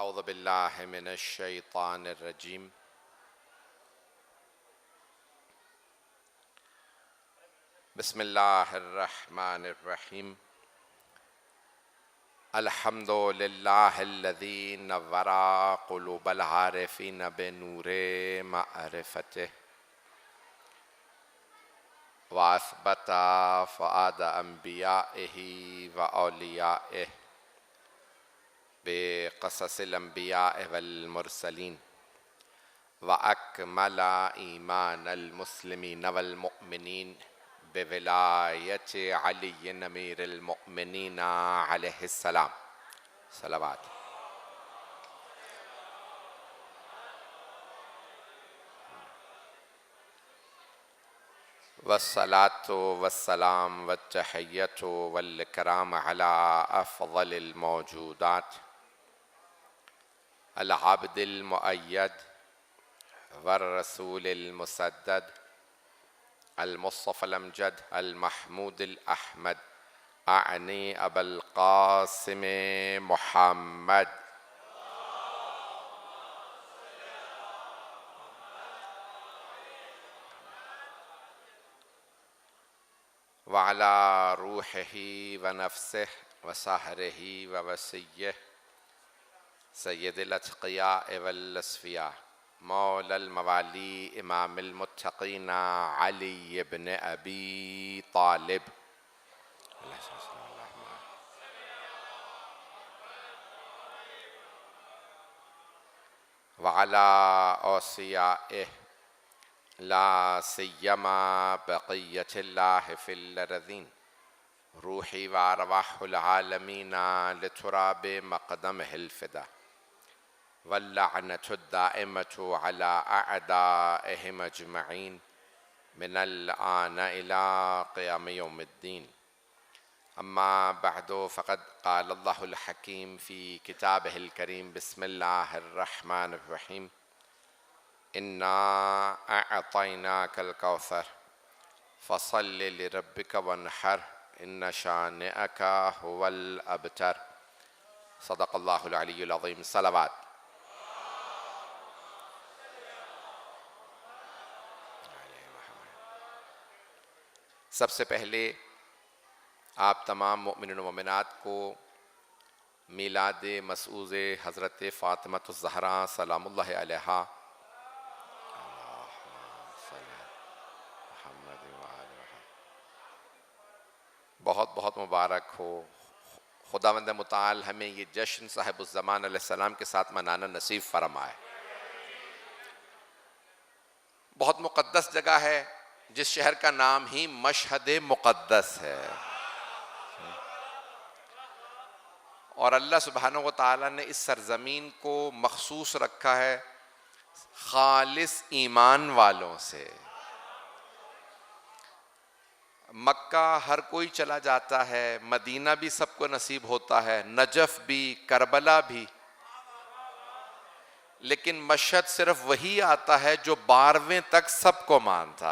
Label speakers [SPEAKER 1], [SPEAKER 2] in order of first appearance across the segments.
[SPEAKER 1] اعوذ باللہ من الشیطان الرجیم بسم اللہ الرحمن الرحیم الحمد للہ الذی نور قلوب العارفین بنور معرفتہ واثبت فؤاد انبیائہ واولیائہ بقصص الانبیاء والمرسلین واکمل ایمان المسلمین والمؤمنین بولایت علی امیر المؤمنین علیہ السلام صلوات والصلاة والسلام والتحیۃ والاکرام علی افضل الموجودات العبد المؤید والرسول المسدد المصطفى الامجد المحمود الاحمد اعنی ابا القاسم محمد وعلى روحه ونفسه وسحره ووسيه سید الاتقیاء والاصفیاء مولا الموالی امام المتقین علی بن ابی طالب وعلى اوصیائه لا سیما بقیت اللہ فی الارضین روحی وارواح العالمین لتراب مقدمہ الفدا واللعنة الدائمة على أعدائهم أجمعين من الآن إلى قيام يوم الدين أما بعد فقد قال الله الحكيم في كتابه الكريم بسم الله الرحمن الرحيم إنا أعطيناك الكوثر فصل لربك وانحر إن شانئك هو الأبتر صدق الله العلي العظيم صلوات سب سے پہلے آپ تمام مؤمنین و مؤمنات کو میلاد مسعود حضرت فاطمہ الزہرا سلام اللہ علیہا بہت بہت مبارک ہو۔ خداوند متعال ہمیں یہ جشن صاحب الزمان علیہ السلام کے ساتھ منانا نصیب فرمائے۔ بہت مقدس جگہ ہے جس شہر کا نام ہی مشہد مقدس ہے، اور اللہ سبحانہ و تعالیٰ نے اس سرزمین کو مخصوص رکھا ہے خالص ایمان والوں سے۔ مکہ ہر کوئی چلا جاتا ہے، مدینہ بھی سب کو نصیب ہوتا ہے، نجف بھی، کربلا بھی، لیکن مشہد صرف وہی آتا ہے جو 12ویں تک سب کو مانتا۔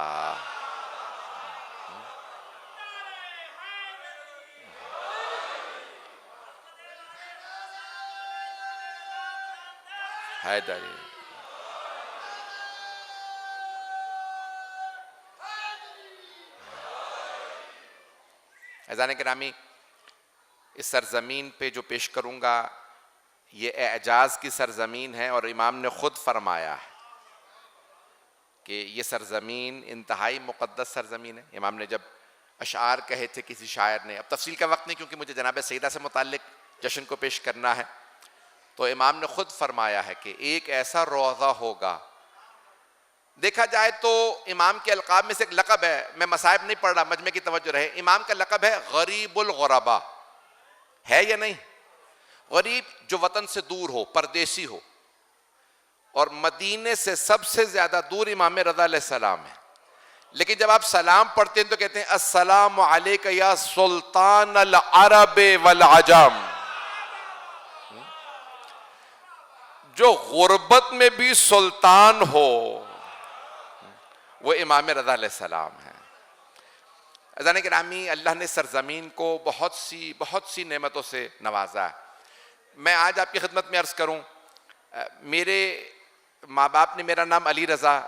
[SPEAKER 1] حیدری عزیزان گرامی، اس سرزمین پہ جو پیش کروں گا یہ اعجاز کی سرزمین ہے، اور امام نے خود فرمایا ہے کہ یہ سرزمین انتہائی مقدس سرزمین ہے۔ امام نے جب اشعار کہے تھے کسی شاعر نے، اب تفصیل کا وقت نہیں کیونکہ مجھے جناب سیدہ سے متعلق جشن کو پیش کرنا ہے، تو امام نے خود فرمایا ہے کہ ایک ایسا روضہ ہوگا۔ دیکھا جائے تو امام کے القاب میں سے ایک لقب ہے، میں مصائب نہیں پڑھ رہا، مجمع کی توجہ رہے، امام کا لقب ہے غریب الغربا، ہے یا نہیں؟ غریب جو وطن سے دور ہو، پردیسی ہو، اور مدینے سے سب سے زیادہ دور امام رضا علیہ السلام ہے، لیکن جب آپ سلام پڑھتے ہیں تو کہتے ہیں السلام علیک یا سلطان العرب والعجم۔ جو غربت میں بھی سلطان ہو وہ امام رضا علیہ السلام ہے۔ عزیزان گرامی، اللہ نے سرزمین کو بہت سی نعمتوں سے نوازا ہے۔ میں آج آپ کی خدمت میں عرض کروں میرے ماں باپ نے میرا نام علی رضا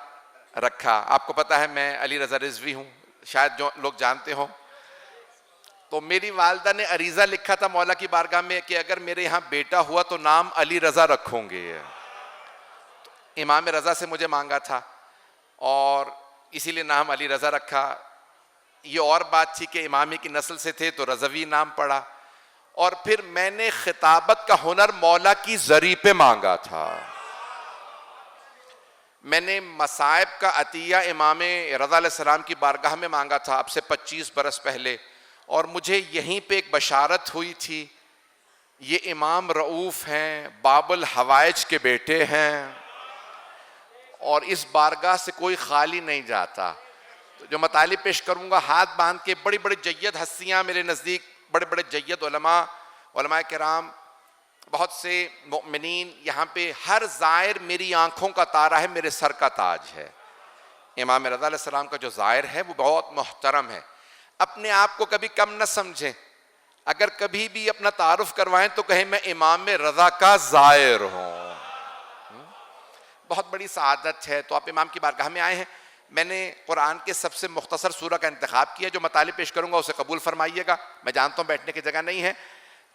[SPEAKER 1] رکھا. آپ کو پتا ہے میں علی رضا رضوی ہوں, شاید جو لوگ جانتے ہوں. تو میری والدہ نے عریضہ لکھا تھا مولا کی بارگاہ میں کہ اگر میرے یہاں بیٹا ہوا تو نام علی رضا رکھوں گے. امام رضا سے مجھے مانگا تھا اور اسی لیے نام علی رضا رکھا. یہ اور بات تھی کہ امامی کی نسل سے تھے تو رضوی نام پڑا. اور پھر میں نے خطابت کا ہنر مولا کی زری پہ مانگا تھا. میں نے مصائب کا عطیہ امام رضا علیہ السلام کی بارگاہ میں مانگا تھا اب سے 25 برس پہلے, اور مجھے یہیں پہ ایک بشارت ہوئی تھی, یہ امام رؤوف ہیں, باب الحوائج کے بیٹے ہیں, اور اس بارگاہ سے کوئی خالی نہیں جاتا. تو جو مطالب پیش کروں گا ہاتھ باندھ کے, بڑی بڑی جید ہستیاں میرے نزدیک, بڑے بڑے جید علماء کرام, بہت سے مؤمنین یہاں پہ, ہر زائر میری آنکھوں کا تارہ ہے, میرے سر کا تاج ہے. امام رضا علیہ السلام کا جو زائر ہے وہ بہت محترم ہے. اپنے آپ کو کبھی کم نہ سمجھیں, اگر کبھی بھی اپنا تعارف کروائیں تو کہیں میں امام رضا کا زائر ہوں. بہت بڑی سعادت ہے. تو آپ امام کی بارگاہ میں آئے ہیں. میں نے قرآن کے سب سے مختصر سورہ کا انتخاب کیا, جو مطالب پیش کروں گا اسے قبول فرمائیے گا. میں جانتا ہوں بیٹھنے کی جگہ نہیں ہے.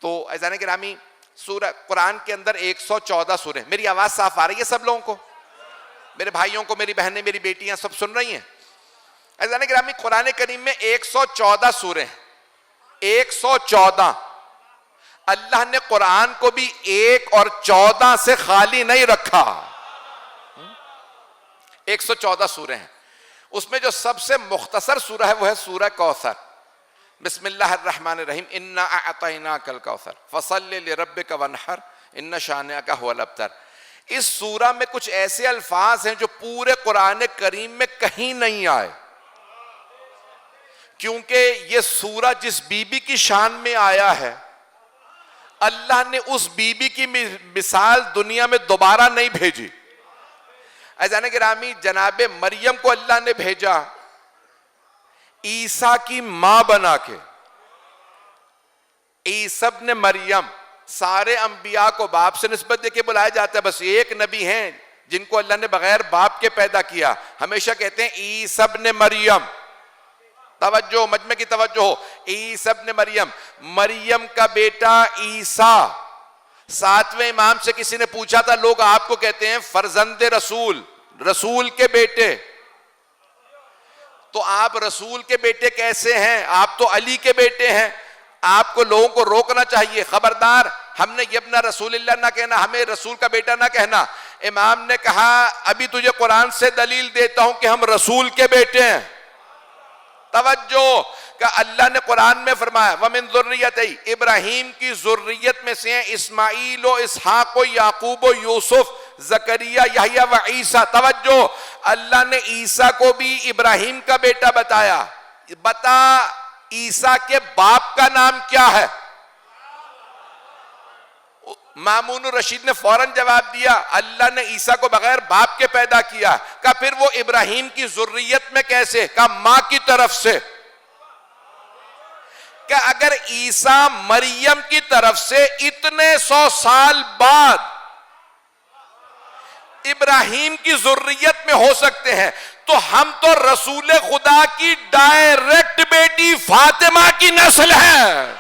[SPEAKER 1] تو عزیزان گرامی, سورہ قرآن کے اندر 114 سورے. میری آواز صاف آ رہی ہے سب لوگوں کو؟ میرے بھائیوں کو, میری بہنیں, میری بیٹیاں سب سن رہی ہیں؟ عزیزان گرامی, قرآن کریم میں 114 سورے ہیں. 114. اللہ نے قرآن کو بھی 1 اور 14 سے خالی نہیں رکھا. 114 سورے ہیں. اس میں جو سب سے مختصر سورہ ہے وہ ہے سورہ کوثر. بسم اللہ الرحمن الرحیم. انا اعطیناک الکوثر فصل لربک وانحر ان شانئک ھو الابتر. اس سورہ میں کچھ ایسے الفاظ ہیں جو پورے قرآن کریم میں کہیں نہیں آئے, کیونکہ یہ سورہ جس بی بی کی شان میں آیا ہے, اللہ نے اس بی بی کی مثال دنیا میں دوبارہ نہیں بھیجی. عزیزان گرامی, جناب مریم کو اللہ نے بھیجا عیسیٰ کی ماں بنا کے. عیسیٰ ابن مریم, سارے انبیاء کو باپ سے نسبت دے کے بلایا جاتا ہے, بس ایک نبی ہیں جن کو اللہ نے بغیر باپ کے پیدا کیا. ہمیشہ کہتے ہیں عیسیٰ ابن مریم. توجہ, مجمع کی توجہ ہو. عیسیٰ ابن مریم, مریم کا بیٹا عیسیٰ. 7ویں امام سے کسی نے پوچھا تھا, لوگ آپ کو کہتے ہیں فرزند رسول, رسول کے بیٹے, تو آپ رسول کے بیٹے کیسے ہیں؟ آپ تو علی کے بیٹے ہیں. آپ کو لوگوں کو روکنا چاہیے, خبردار, ہم نے ابن رسول اللہ نہ کہنا, ہمیں رسول کا بیٹا نہ کہنا. امام نے کہا ابھی تجھے قرآن سے دلیل دیتا ہوں کہ ہم رسول کے بیٹے ہیں. توجہ, کہ اللہ نے قرآن میں فرمایا وَمِن ذُرِّيَّتِهِ, ابراہیم کی ذریت میں سے ہیں اسماعیل و اسحاق و یعقوب و یوسف, زکریا, یحییٰ و عیسیٰ. توجہ, اللہ نے عیسیٰ کو بھی ابراہیم کا بیٹا بتایا. بتا عیسیٰ کے باپ کا نام کیا ہے؟ مامون الرشید نے فوراً جواب دیا, اللہ نے عیسیٰ کو بغیر باپ کے پیدا کیا. کہا پھر وہ ابراہیم کی ذریت میں کیسے؟ کہا ماں کی طرف سے. کہ اگر عیسیٰ مریم کی طرف سے اتنے 100 سال بعد ابراہیم کی ذریت میں ہو سکتے ہیں, تو ہم تو رسول خدا کی ڈائریکٹ بیٹی فاطمہ کی نسل ہے.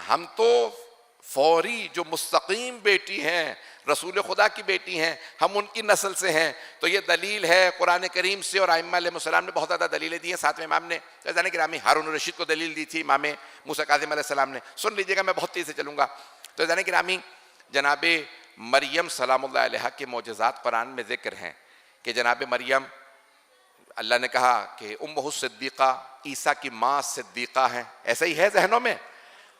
[SPEAKER 1] ہم تو فوری جو مستقیم بیٹی ہیں, رسول خدا کی بیٹی ہیں, ہم ان کی نسل سے ہیں. تو یہ دلیل ہے قرآن کریم سے, اور ائمہ علیہ السلام نے بہت زیادہ دلیلیں دی ہیں. 7ویں امام نے عزیزان گرامی ہارون الرشید کو دلیل دی تھی, امام موسیٰ کاظم علیہ السلام نے. سن لیجئے گا, میں بہت تیز سے چلوں گا. تو عزیزان گرامی, جناب مریم سلام اللہ علیہا کے معجزات قرآن میں ذکر ہیں کہ جناب مریم, اللہ نے کہا کہ امہ صدیقہ, عیسیٰ کی ماں صدیقہ ہیں. ایسا ہی ہے ذہنوں میں؟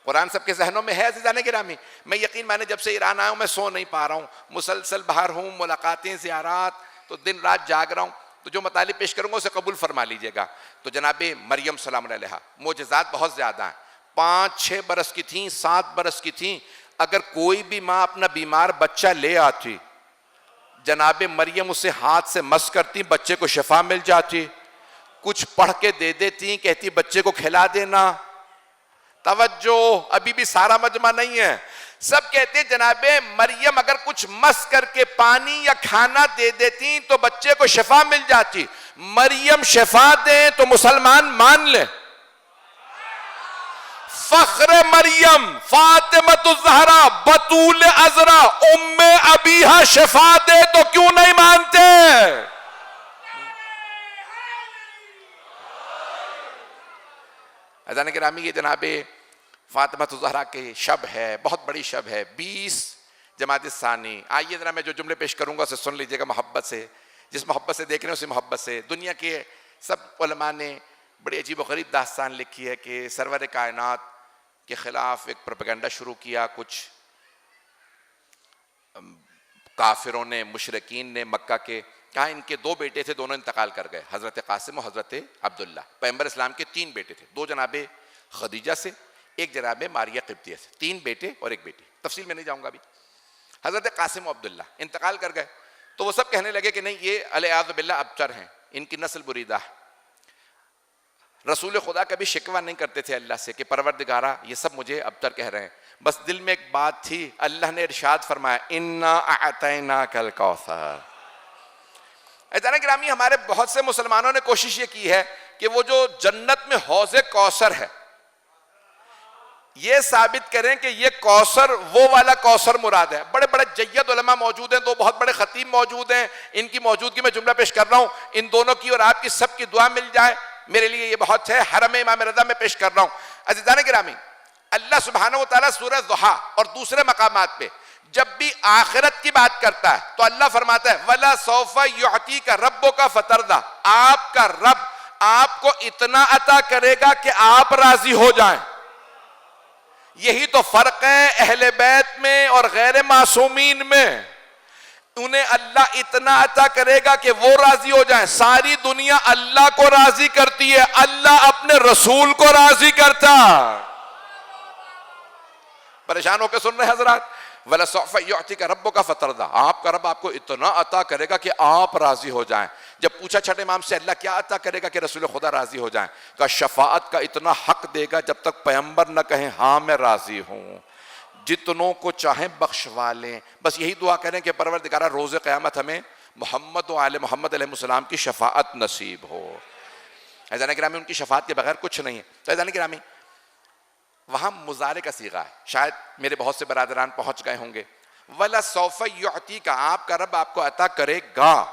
[SPEAKER 1] قرآن سب کے ذہنوں میں ہے عزیزان گرامی. میں یقین مانے جب سے ایران آیا ہوں میں سو نہیں پا رہا ہوں, مسلسل باہر ہوں, ملاقاتیں, زیارات, تو دن رات جاگ رہا ہوں. تو جو مطالب پیش کروں گا اسے قبول فرما لیجئے گا. تو جناب مریم سلام اللہ علیہا, معجزات بہت زیادہ ہیں. 5-6 برس کی تھیں, 7 برس کی تھیں. اگر کوئی بھی ماں اپنا بیمار بچہ لے آتی, جناب مریم اسے ہاتھ سے مس کرتی, بچے کو شفا مل جاتی. کچھ پڑھ کے دے دیتی, کہتی بچے کو کھلا دینا. توجہ، ابھی بھی سارا مجمع نہیں ہے. سب کہتے ہیں جناب مریم اگر کچھ مس کر کے پانی یا کھانا دے دیتی تو بچے کو شفا مل جاتی. مریم شفا دیں تو مسلمان مان لیں. فخر مریم، فاطمۃ الزہرا، بطول عذرا، ام ابیہا شفا دے تو کیوں نہیں مانتے؟ اذان گرامی یہ جناب فاطمۃ الزہرا کے شب ہے، بہت بڑی شب ہے، 20 جمادی الثانی. آئیے ذرا میں جو جملے پیش کروں گا اسے سن لیجئے گا محبت سے، جس محبت سے دیکھ رہے ہیں اسی محبت سے. دنیا کے سب علماء نے بڑی عجیب و غریب داستان لکھی ہے کہ سرور کائنات کے خلاف ایک پروپیگنڈا شروع کیا کچھ کافروں نے، مشرکین نے مکہ کے. کہا ان کے 2 بیٹے تھے، دونوں انتقال کر گئے، حضرت قاسم و حضرت عبداللہ. پیغمبر اسلام کے 3 بیٹے تھے، 2 جناب خدیجہ سے، ایک جناب ماریہ قبطیہ سے. 3 بیٹے اور ایک بیٹی، تفصیل میں نہیں جاؤں گا ابھی. حضرت قاسم و عبداللہ انتقال کر گئے تو وہ سب کہنے لگے کہ نہیں یہ والعیاذ باللہ ابتر ہیں، ان کی نسل بریدہ. رسول خدا کبھی شکوہ نہیں کرتے تھے اللہ سے کہ پروردگارا یہ سب مجھے ابتر کہہ رہے ہیں. بس دل میں ایک بات تھی، اللہ نے ارشاد فرمایا انا اعطیناک الکوثر. اذان گرامی ہمارے بہت سے مسلمانوں نے کوشش یہ کی ہے کہ وہ جو جنت میں حوض کوثر ہے یہ ثابت کریں کہ یہ کوثر وہ والا کوثر مراد ہے. بڑے بڑے جید علماء موجود ہیں، 2 بہت بڑے خطیب موجود ہیں، ان کی موجودگی میں جملہ پیش کر رہا ہوں. ان دونوں کی اور آپ کی سب کی دعا مل جائے میرے لیے یہ بہت ہے. حرم امام رضا میں پیش کر رہا ہوں. عزیزان گرامی اللہ سبحانہ وتعالیٰ سورہ ضحیٰ اور دوسرے مقامات پہ جب بھی آخرت کی بات کرتا ہے تو اللہ فرماتا ہے وَلَا سَوْفَ يُعْتِيكَ رَبُّكَ فَتَرْضَىٰ. آپ کا رب آپ کو اتنا عطا کرے گا کہ آپ راضی ہو جائیں. یہی تو فرق ہے اہل بیت میں اور غیر معصومین میں. انہیں اللہ اتنا عطا کرے گا کہ وہ راضی ہو جائیں. ساری دنیا اللہ کو راضی کرتی ہے، اللہ اپنے رسول کو راضی کرتا. پریشان ہو کے سن رہے حضرات؟ وَلَسَوْفَ يُعْتِيكَ رَبُّكَ فَتَرْضَىٰ. آپ کا رب آپ کو اتنا عطا کرے گا کہ آپ راضی ہو جائیں. جب پوچھا چھٹے امام سے اللہ کیا عطا کرے گا کہ رسول خدا راضی ہو جائیں، کہا شفاعت کا اتنا حق دے گا جب تک پیغمبر نہ کہیں ہاں میں راضی ہوں. جتنوں کو چاہیں بخشوا لیں. بس یہی دعا کریں کہ پروردگارہ روز قیامت ہمیں محمد و آل محمد علیہ السلام کی شفاعت نصیب ہو. عزیزان گرامی ان کی شفاعت کے بغیر کچھ نہیں ہے. تو عزیزان گرامی وہاں مضارع کا صیغہ ہے، شاید میرے بہت سے برادران پہنچ گئے ہوں گے. وَلَسَوْفَ يُعْتِيكَ آپ کا رب آپ کو عطا کرے گا.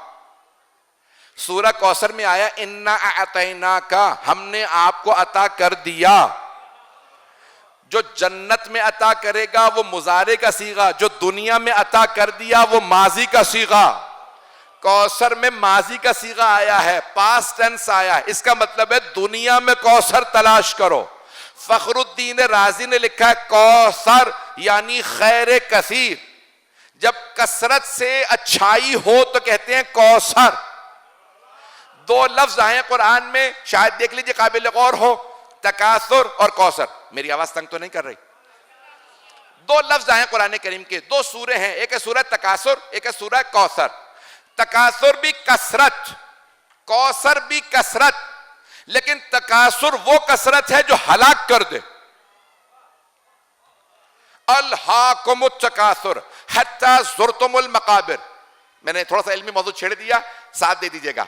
[SPEAKER 1] سورہ کوثر میں آیا اِنَّا أَعْطَيْنَاكَ ہم نے آپ کو عطا کر دیا. جو جنت میں عطا کرے گا وہ مضارع کا صیغہ، جو دنیا میں عطا کر دیا وہ ماضی کا صیغہ. کوثر میں ماضی کا صیغہ آیا ہے، پاسٹ ٹینس آیا ہے، اس کا مطلب ہے دنیا میں کوثر تلاش کرو. فخر الدین رازی نے لکھا ہے کوثر یعنی خیر کثیر. جب کثرت سے اچھائی ہو تو کہتے ہیں کوثر. 2 لفظ آئے ہیں قرآن میں، شاید دیکھ لیجئے قابل غور ہو، تکاثر اور کوثر. میری آواز تنگ تو نہیں کر رہی؟ 2 لفظ آئے ہیں قرآن کریم کے، 2 سورے ہیں، ایک ہے سورہ تکاثر ایک ہے سورہ کوثر. تکاثر بھی کثرت، کوثر بھی کثرت، لیکن تکاثر وہ کثرت ہے جو ہلاک کر دے. الہاکم التکاثر حتی زرتم المقابر. میں نے تھوڑا سا علمی موضوع چھیڑ دیا، ساتھ دے دیجئے گا.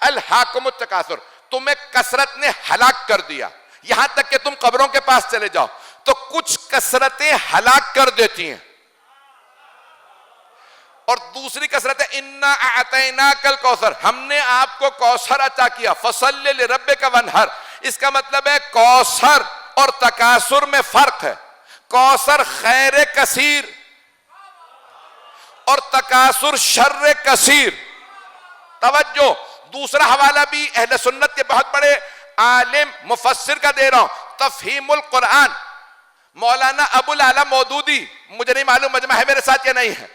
[SPEAKER 1] الہاکم التکاثر تمہیں کثرت نے ہلاک کر دیا، یہاں تک کہ تم قبروں کے پاس چلے جاؤ تو کچھ کثرتیں ہلاک کر دیتی ہیں. اور دوسری کثرت ہے اِنَّا أَعْطَيْنَاكَ الْكَوْثَرَ ہم نے آپ کو کوثر عطا کیا. فَصَلِّ لِرَبِّكَ وَانْحَرْ اس کا مطلب ہے کوثر اور تکاثر میں فرق ہے. کوثر خیر کثیر اور تکاثر شر کثیر. توجہ، دوسرا حوالہ بھی اہل سنت کے بہت بڑے عالم مفسر کا دے رہا ہوں. تفہیم القرآن مولانا ابو العلا مودودی، مجھے نہیں معلوم مجمع ہے میرے ساتھ یا نہیں ہے،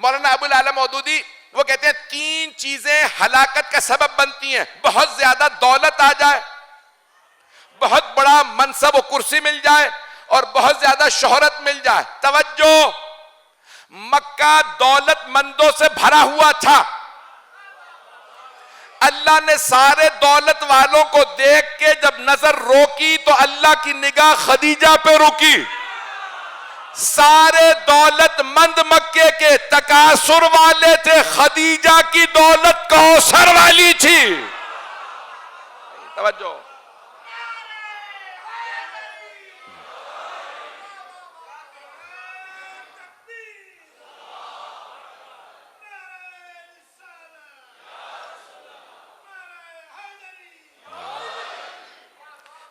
[SPEAKER 1] مولانا ابو العلا مودودی وہ کہتے ہیں 3 چیزیں ہلاکت کا سبب بنتی ہیں. بہت زیادہ دولت آ جائے، بہت بڑا منصب و کرسی مل جائے اور بہت زیادہ شہرت مل جائے. توجہ، مکہ دولت مندوں سے بھرا ہوا تھا، اللہ نے سارے دولت والوں کو دیکھ کے جب نظر روکی تو اللہ کی نگاہ خدیجہ پہ رکی. سارے دولت مند مکے کے تکاثر والے تھے، خدیجہ کی دولت کوثر والی تھی. توجہ.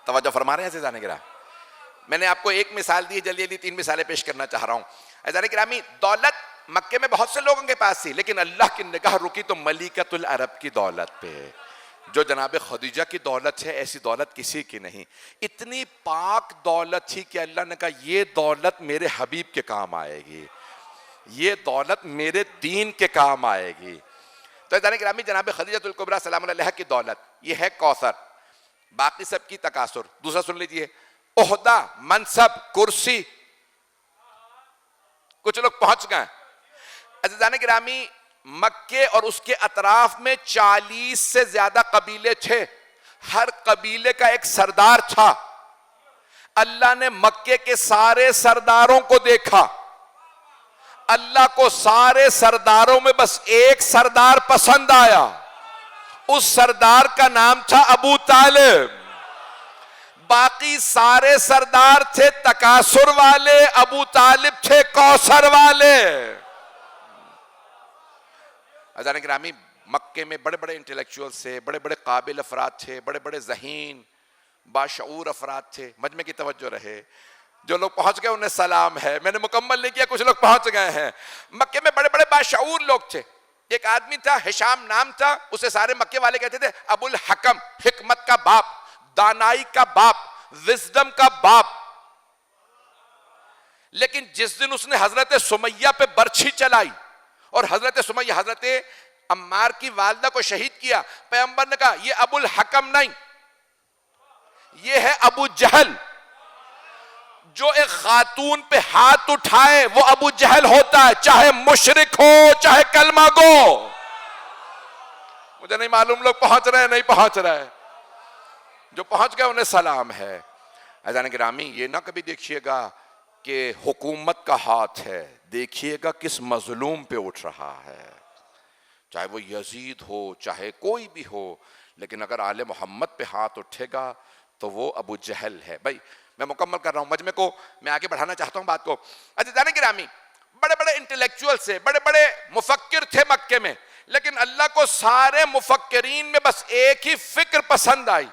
[SPEAKER 1] توجہ فرما رہے ہیں عزیزان گرامی. میں نے آپ کو ایک مثال دی، جلدی جلدی 3 مثالیں پیش کرنا چاہ رہا ہوں. عزیزان گرامی، دولت مکے میں بہت سے لوگوں کے پاس تھی، لیکن اللہ کی نگاہ رکی تو ملکۃ العرب کی دولت پہ. جو جناب خدیجہ کی دولت ہے ایسی دولت کسی کی نہیں. اتنی پاک دولت تھی کہ اللہ نے کہا یہ دولت میرے حبیب کے کام آئے گی، یہ دولت میرے دین کے کام آئے گی. تو عزیزان گرامی، جناب خدیجہ الکبریٰ سلام علیہا کی دولت یہ ہے کوثر، باقی سب کی تکاثر. دوسرا سن لیجئے، عہدہ، منصب، کرسی. کچھ لوگ پہنچ گئے. عزیزان گرامی، مکے اور اس کے اطراف میں 40 سے زیادہ قبیلے تھے، ہر قبیلے کا ایک سردار تھا. اللہ نے مکے کے سارے سرداروں کو دیکھا. اللہ کو سارے سرداروں میں بس ایک سردار پسند آیا. اس سردار کا نام تھا ابو طالب. باقی سارے سردار تھے تکاثر والے، ابو طالب تھے کوثر والے. عزیزان گرامی، مکے میں بڑے بڑے انٹلیکچوئل تھے، بڑے بڑے قابل افراد تھے، بڑے بڑے ذہین باشعور افراد تھے. مجمع کی توجہ رہے. جو لوگ پہنچ گئے انہیں سلام ہے. میں نے مکمل نہیں کیا، کچھ لوگ پہنچ گئے ہیں. مکے میں بڑے بڑے باشعور لوگ تھے. ایک آدمی تھا، ہشام نام تھا، اسے سارے مکے والے کہتے تھے ابو الحکم، حکمت کا باپ، دانائی کا باپ، وزڈم کا باپ. لیکن جس دن اس نے حضرت سمیہ پہ برچھی چلائی اور حضرت سمیہ حضرت عمار کی والدہ کو شہید کیا، پیغمبر نے کہا یہ ابو الحکم نہیں، یہ ہے ابو جہل. جو ایک خاتون پہ ہاتھ اٹھائے وہ ابو جہل ہوتا ہے، چاہے مشرک ہو چاہے کلمہ گو. مجھے نہیں معلوم لوگ پہنچ رہے ہیں نہیں پہنچ رہے. جو پہنچ گئے انہیں سلام ہے. عزیزان گرامی، یہ نہ کبھی دیکھیے گا کہ حکومت کا ہاتھ ہے، دیکھیے گا کس مظلوم پہ اٹھ رہا ہے، چاہے وہ یزید ہو چاہے کوئی بھی ہو. لیکن اگر آل محمد پہ ہاتھ اٹھے گا تو وہ ابو جہل ہے. بھائی میں مکمل کر رہا ہوں مجمع کو، میں آگے بڑھانا چاہتا ہوں بات کو. عزیزان گرامی، بڑے بڑے انٹلیکچوئل سے، بڑے بڑے مفکر تھے مکے میں، لیکن اللہ کو سارے مفکرین میں بس ایک ہی فکر پسند آئی.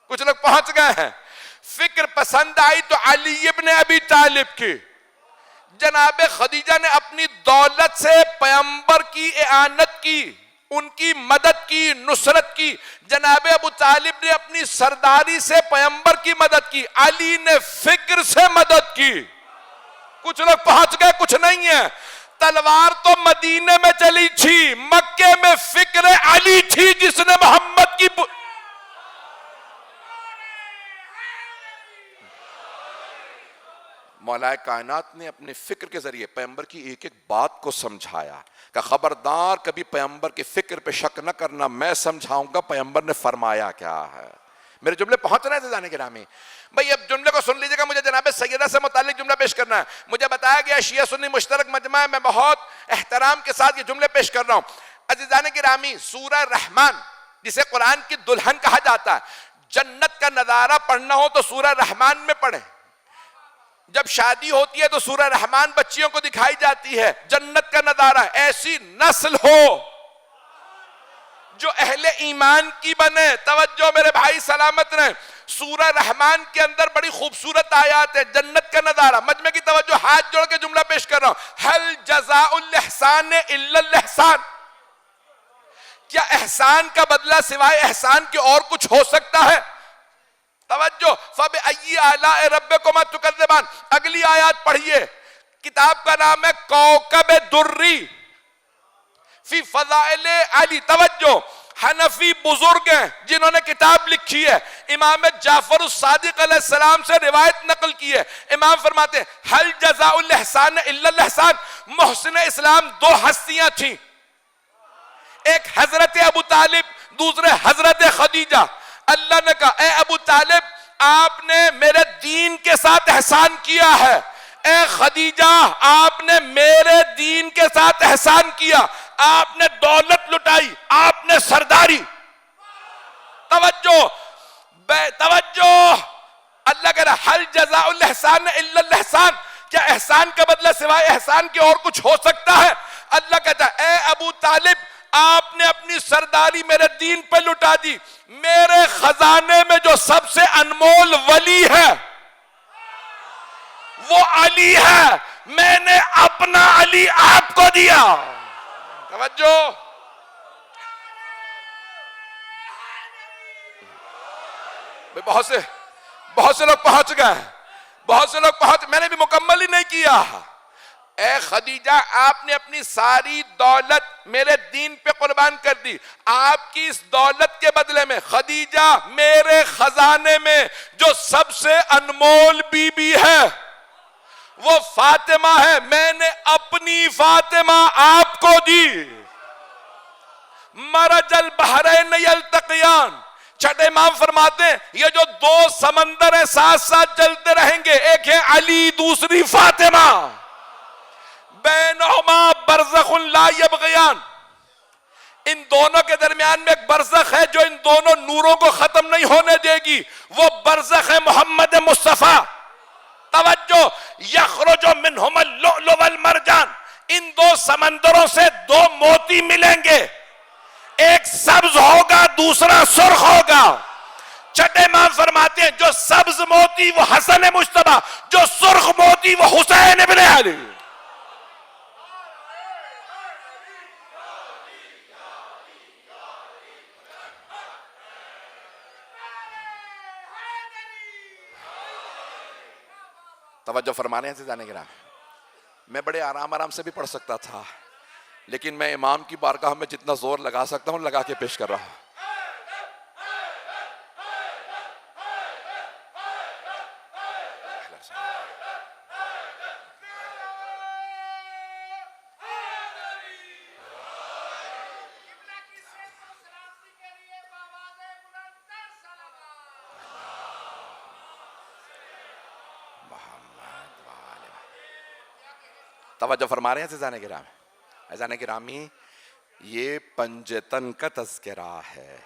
[SPEAKER 1] کچھ لوگ پہنچ گئے ہیں. فکر پسند آئی تو علی ابن ابی طالب کی. جناب خدیجہ نے اپنی دولت سے پیغمبر کی اعانت کی، ان کی مدد کی، نصرت کی. جناب ابو طالب نے اپنی سرداری سے پیغمبر کی مدد کی. علی نے فکر سے مدد کی. کچھ لوگ پہنچ گئے، کچھ نہیں ہے. تلوار تو مدینے میں چلی تھی، مکے میں فکر علی تھی جس نے محمد کی مولا کائنات نے اپنے فکر کے ذریعے پیغمبر کی ایک ایک بات کو سمجھایا کہ خبردار کبھی پیغمبر کی فکر پہ شک نہ کرنا، میں سمجھاؤں گا پیغمبر نے فرمایا کیا ہے. میرے جملے پہنچ رہے ہیں عزیزان گرامی. بھئی اب جملے کو سن لیجئے گا. مجھے جناب سیدہ سے متعلق جملہ پیش کرنا ہے. مجھے بتایا گیا شیعہ سنی مشترک مجمع ہے، میں بہت احترام کے ساتھ یہ جملے پیش کر رہا ہوں. عزیزان گرامی، سورہ رحمان جسے قرآن کی دلہن کہا جاتا ہے، جنت کا نظارہ پڑھنا ہو تو سورہ رحمان میں پڑھیں. جب شادی ہوتی ہے تو سورہ رحمان بچیوں کو دکھائی جاتی ہے. جنت کا نظارہ، ایسی نسل ہو جو اہل ایمان کی بنے. توجہ میرے بھائی سلامت رہیں. سورہ رحمان کے اندر بڑی خوبصورت آیات ہے، جنت کا نظارہ. مجمع کی توجہ، ہاتھ جوڑ کے جملہ پیش کر رہا ہوں. هل جزاء الاحسان الا الاحسان. کیا احسان کا بدلہ سوائے احسان کے اور کچھ ہو سکتا ہے؟ توجہ، فَبِأَيِّ آلَاءِ رَبِّكُمَا تُكَذِّبَانِ. اگلی آیات پڑھیے. کتاب کا نام ہے کوكب الدری فی فضائل علی. توجہ، حنفی بزرگ ہیں جنہوں نے کتاب لکھی ہے، امام جعفر الصادق علیہ السلام سے روایت نقل کی ہے. امام فرماتے ہیں هل جزاء الاحسان الا الاحسان. محسن اسلام دو ہستیاں تھیں، ایک حضرت ابو طالب، دوسرے حضرت خدیجہ، اللہ نے کہا اے ابو طالب آپ نے میرے دین کے ساتھ احسان کیا ہے، اے خدیجہ آپ نے میرے دین کے ساتھ احسان کیا، آپ نے دولت لٹائی، آپ نے سرداری. توجہ توجہ، اللہ کہہ رہا حل جزاء الاحسان الا الاحسان، کیا احسان کا بدلہ سوائے احسان کے اور کچھ ہو سکتا ہے؟ اللہ کہتا ہے اے ابو طالب آپ نے اپنی سرداری میرے دین پہ لٹا دی، میرے خزانے میں جو سب سے انمول ولی ہے وہ علی ہے، میں نے اپنا علی آپ کو دیا. توجہ، بہت سے لوگ پہنچ گئے، بہت سے لوگ میں نے بھی مکمل ہی نہیں کیا. اے خدیجہ آپ نے اپنی ساری دولت میرے دین پہ قربان کر دی، آپ کی اس دولت کے بدلے میں خدیجہ میرے خزانے میں جو سب سے انمول بی بی ہے وہ فاطمہ ہے، میں نے اپنی فاطمہ آپ کو دی. مرج البحرین یلتقیان، چھٹے امام فرماتے ہیں یہ جو دو سمندر ہیں ساتھ ساتھ چلتے رہیں گے، ایک ہے علی دوسری فاطمہ، بینہما برزخ لا یبغیان، ان دونوں کے درمیان میں ایک برزخ ہے جو ان دونوں نوروں کو ختم نہیں ہونے دے گی، وہ برزخ ہے محمد مصطفیٰ. توجہ، یخرج منہما اللؤلؤ والمرجان، ان دو سمندروں سے دو موتی ملیں گے، ایک سبز ہوگا دوسرا سرخ ہوگا. چھٹے امام فرماتے ہیں جو سبز موتی وہ حسن مجتبی، جو سرخ موتی وہ حسین ابن علی. توجہ فرمانے ہیں عزیزان گرامی، میں بڑے آرام سے بھی پڑھ سکتا تھا لیکن میں امام کی بارگاہ میں جتنا زور لگا سکتا ہوں لگا کے پیش کر رہا ہوں. توجہ فرما رہے ہیں عزیزان گرامی. عزیزان گرامی یہ پنجتن کا تذکرہ ہے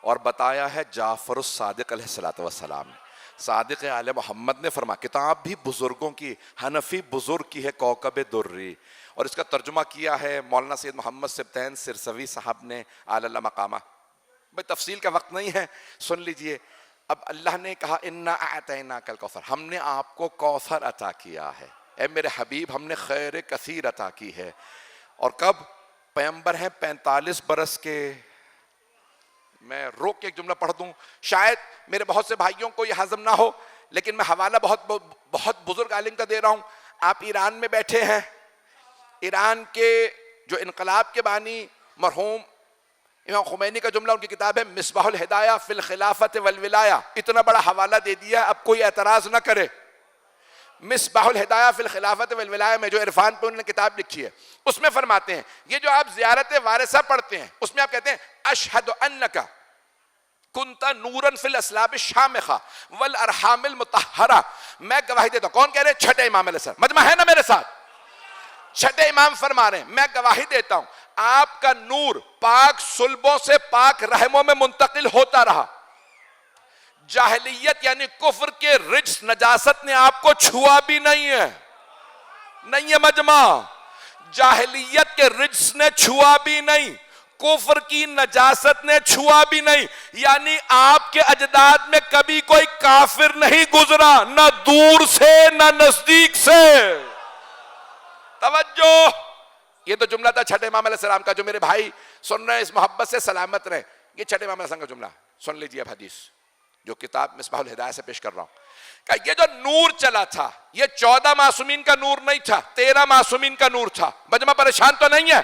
[SPEAKER 1] اور بتایا ہے جعفر الصادق علیہ السلام نے. صادق آل محمد نے فرمایا کتاب بھی بزرگوں کی، حنفی بزرگ کی ہے کوکب دری، اور اس کا ترجمہ کیا ہے مولانا سید محمد سبطین سرسوی صاحب نے اعلی اللہ مقامہ. بھئی تفصیل کا وقت نہیں ہے، سن لیجئے. اب اللہ نے کہا انا اعطیناک الکوثر، ہم نے آپ کو کوثر عطا کیا ہے، اے میرے حبیب ہم نے خیر کثیر عطا کی ہے. اور کب؟ پیغمبر ہیں 45 برس کے. میں روک کے ایک جملہ پڑھ دوں، شاید میرے بہت سے بھائیوں کو یہ ہضم نہ ہو لیکن میں حوالہ بہت بزرگ عالم کا دے رہا ہوں. آپ ایران میں بیٹھے ہیں، ایران کے جو انقلاب کے بانی مرحوم امام خمینی کا جملہ ان کی کتاب ہے مصباح الہدایہ فی الخلافت والولایہ، اتنا بڑا حوالہ دے دیا اب کوئی اعتراض نہ کرے. مصباح الہدایہ فی الخلافت والولایہ میں جو عرفان پہ انہوں نے کتاب لکھی ہے اس میں فرماتے ہیں یہ جو آپ زیارت وارثہ پڑھتے ہیں اس میں آپ کہتے ہیں اشہد انک کنت نورا فی الاسلاب الشامخہ والارحام المطہرہ، میں گواہی دیتا ہوں. کون کہہ رہے ہیں؟ چھٹے امام علیہ السلام. مجمع ہے نا میرے ساتھ؟ چھٹے امام فرما رہے ہیں میں گواہی دیتا ہوں آپ کا نور پاک صلبوں سے پاک رحموں میں منتقل ہوتا رہا، جاہلیت یعنی کفر کے رجس نجاست نے آپ کو چھوا بھی نہیں ہے مجمع، جاہلیت کے رجس نے چھوا بھی نہیں، کفر کی نجاست نے چھوا بھی نہیں، یعنی آپ کے اجداد میں کبھی کوئی کافر نہیں گزرا، نہ دور سے نہ نزدیک سے. توجہ، یہ تو جملہ تھا چھٹے امام علیہ السلام کا. جو میرے بھائی سن رہے ہیں اس محبت سے سلامت رہیں، یہ چھٹے امام علیہ السلام کا جملہ سن لیجیے. اب حدیث جو کتاب مصباح الہدایہ سے پیش کر رہا ہوں کہ یہ جو نور چلا تھا یہ 14 معصومین کا نور نہیں تھا، 13 معصومین کا نور تھا. مجمع پریشان تو نہیں ہے؟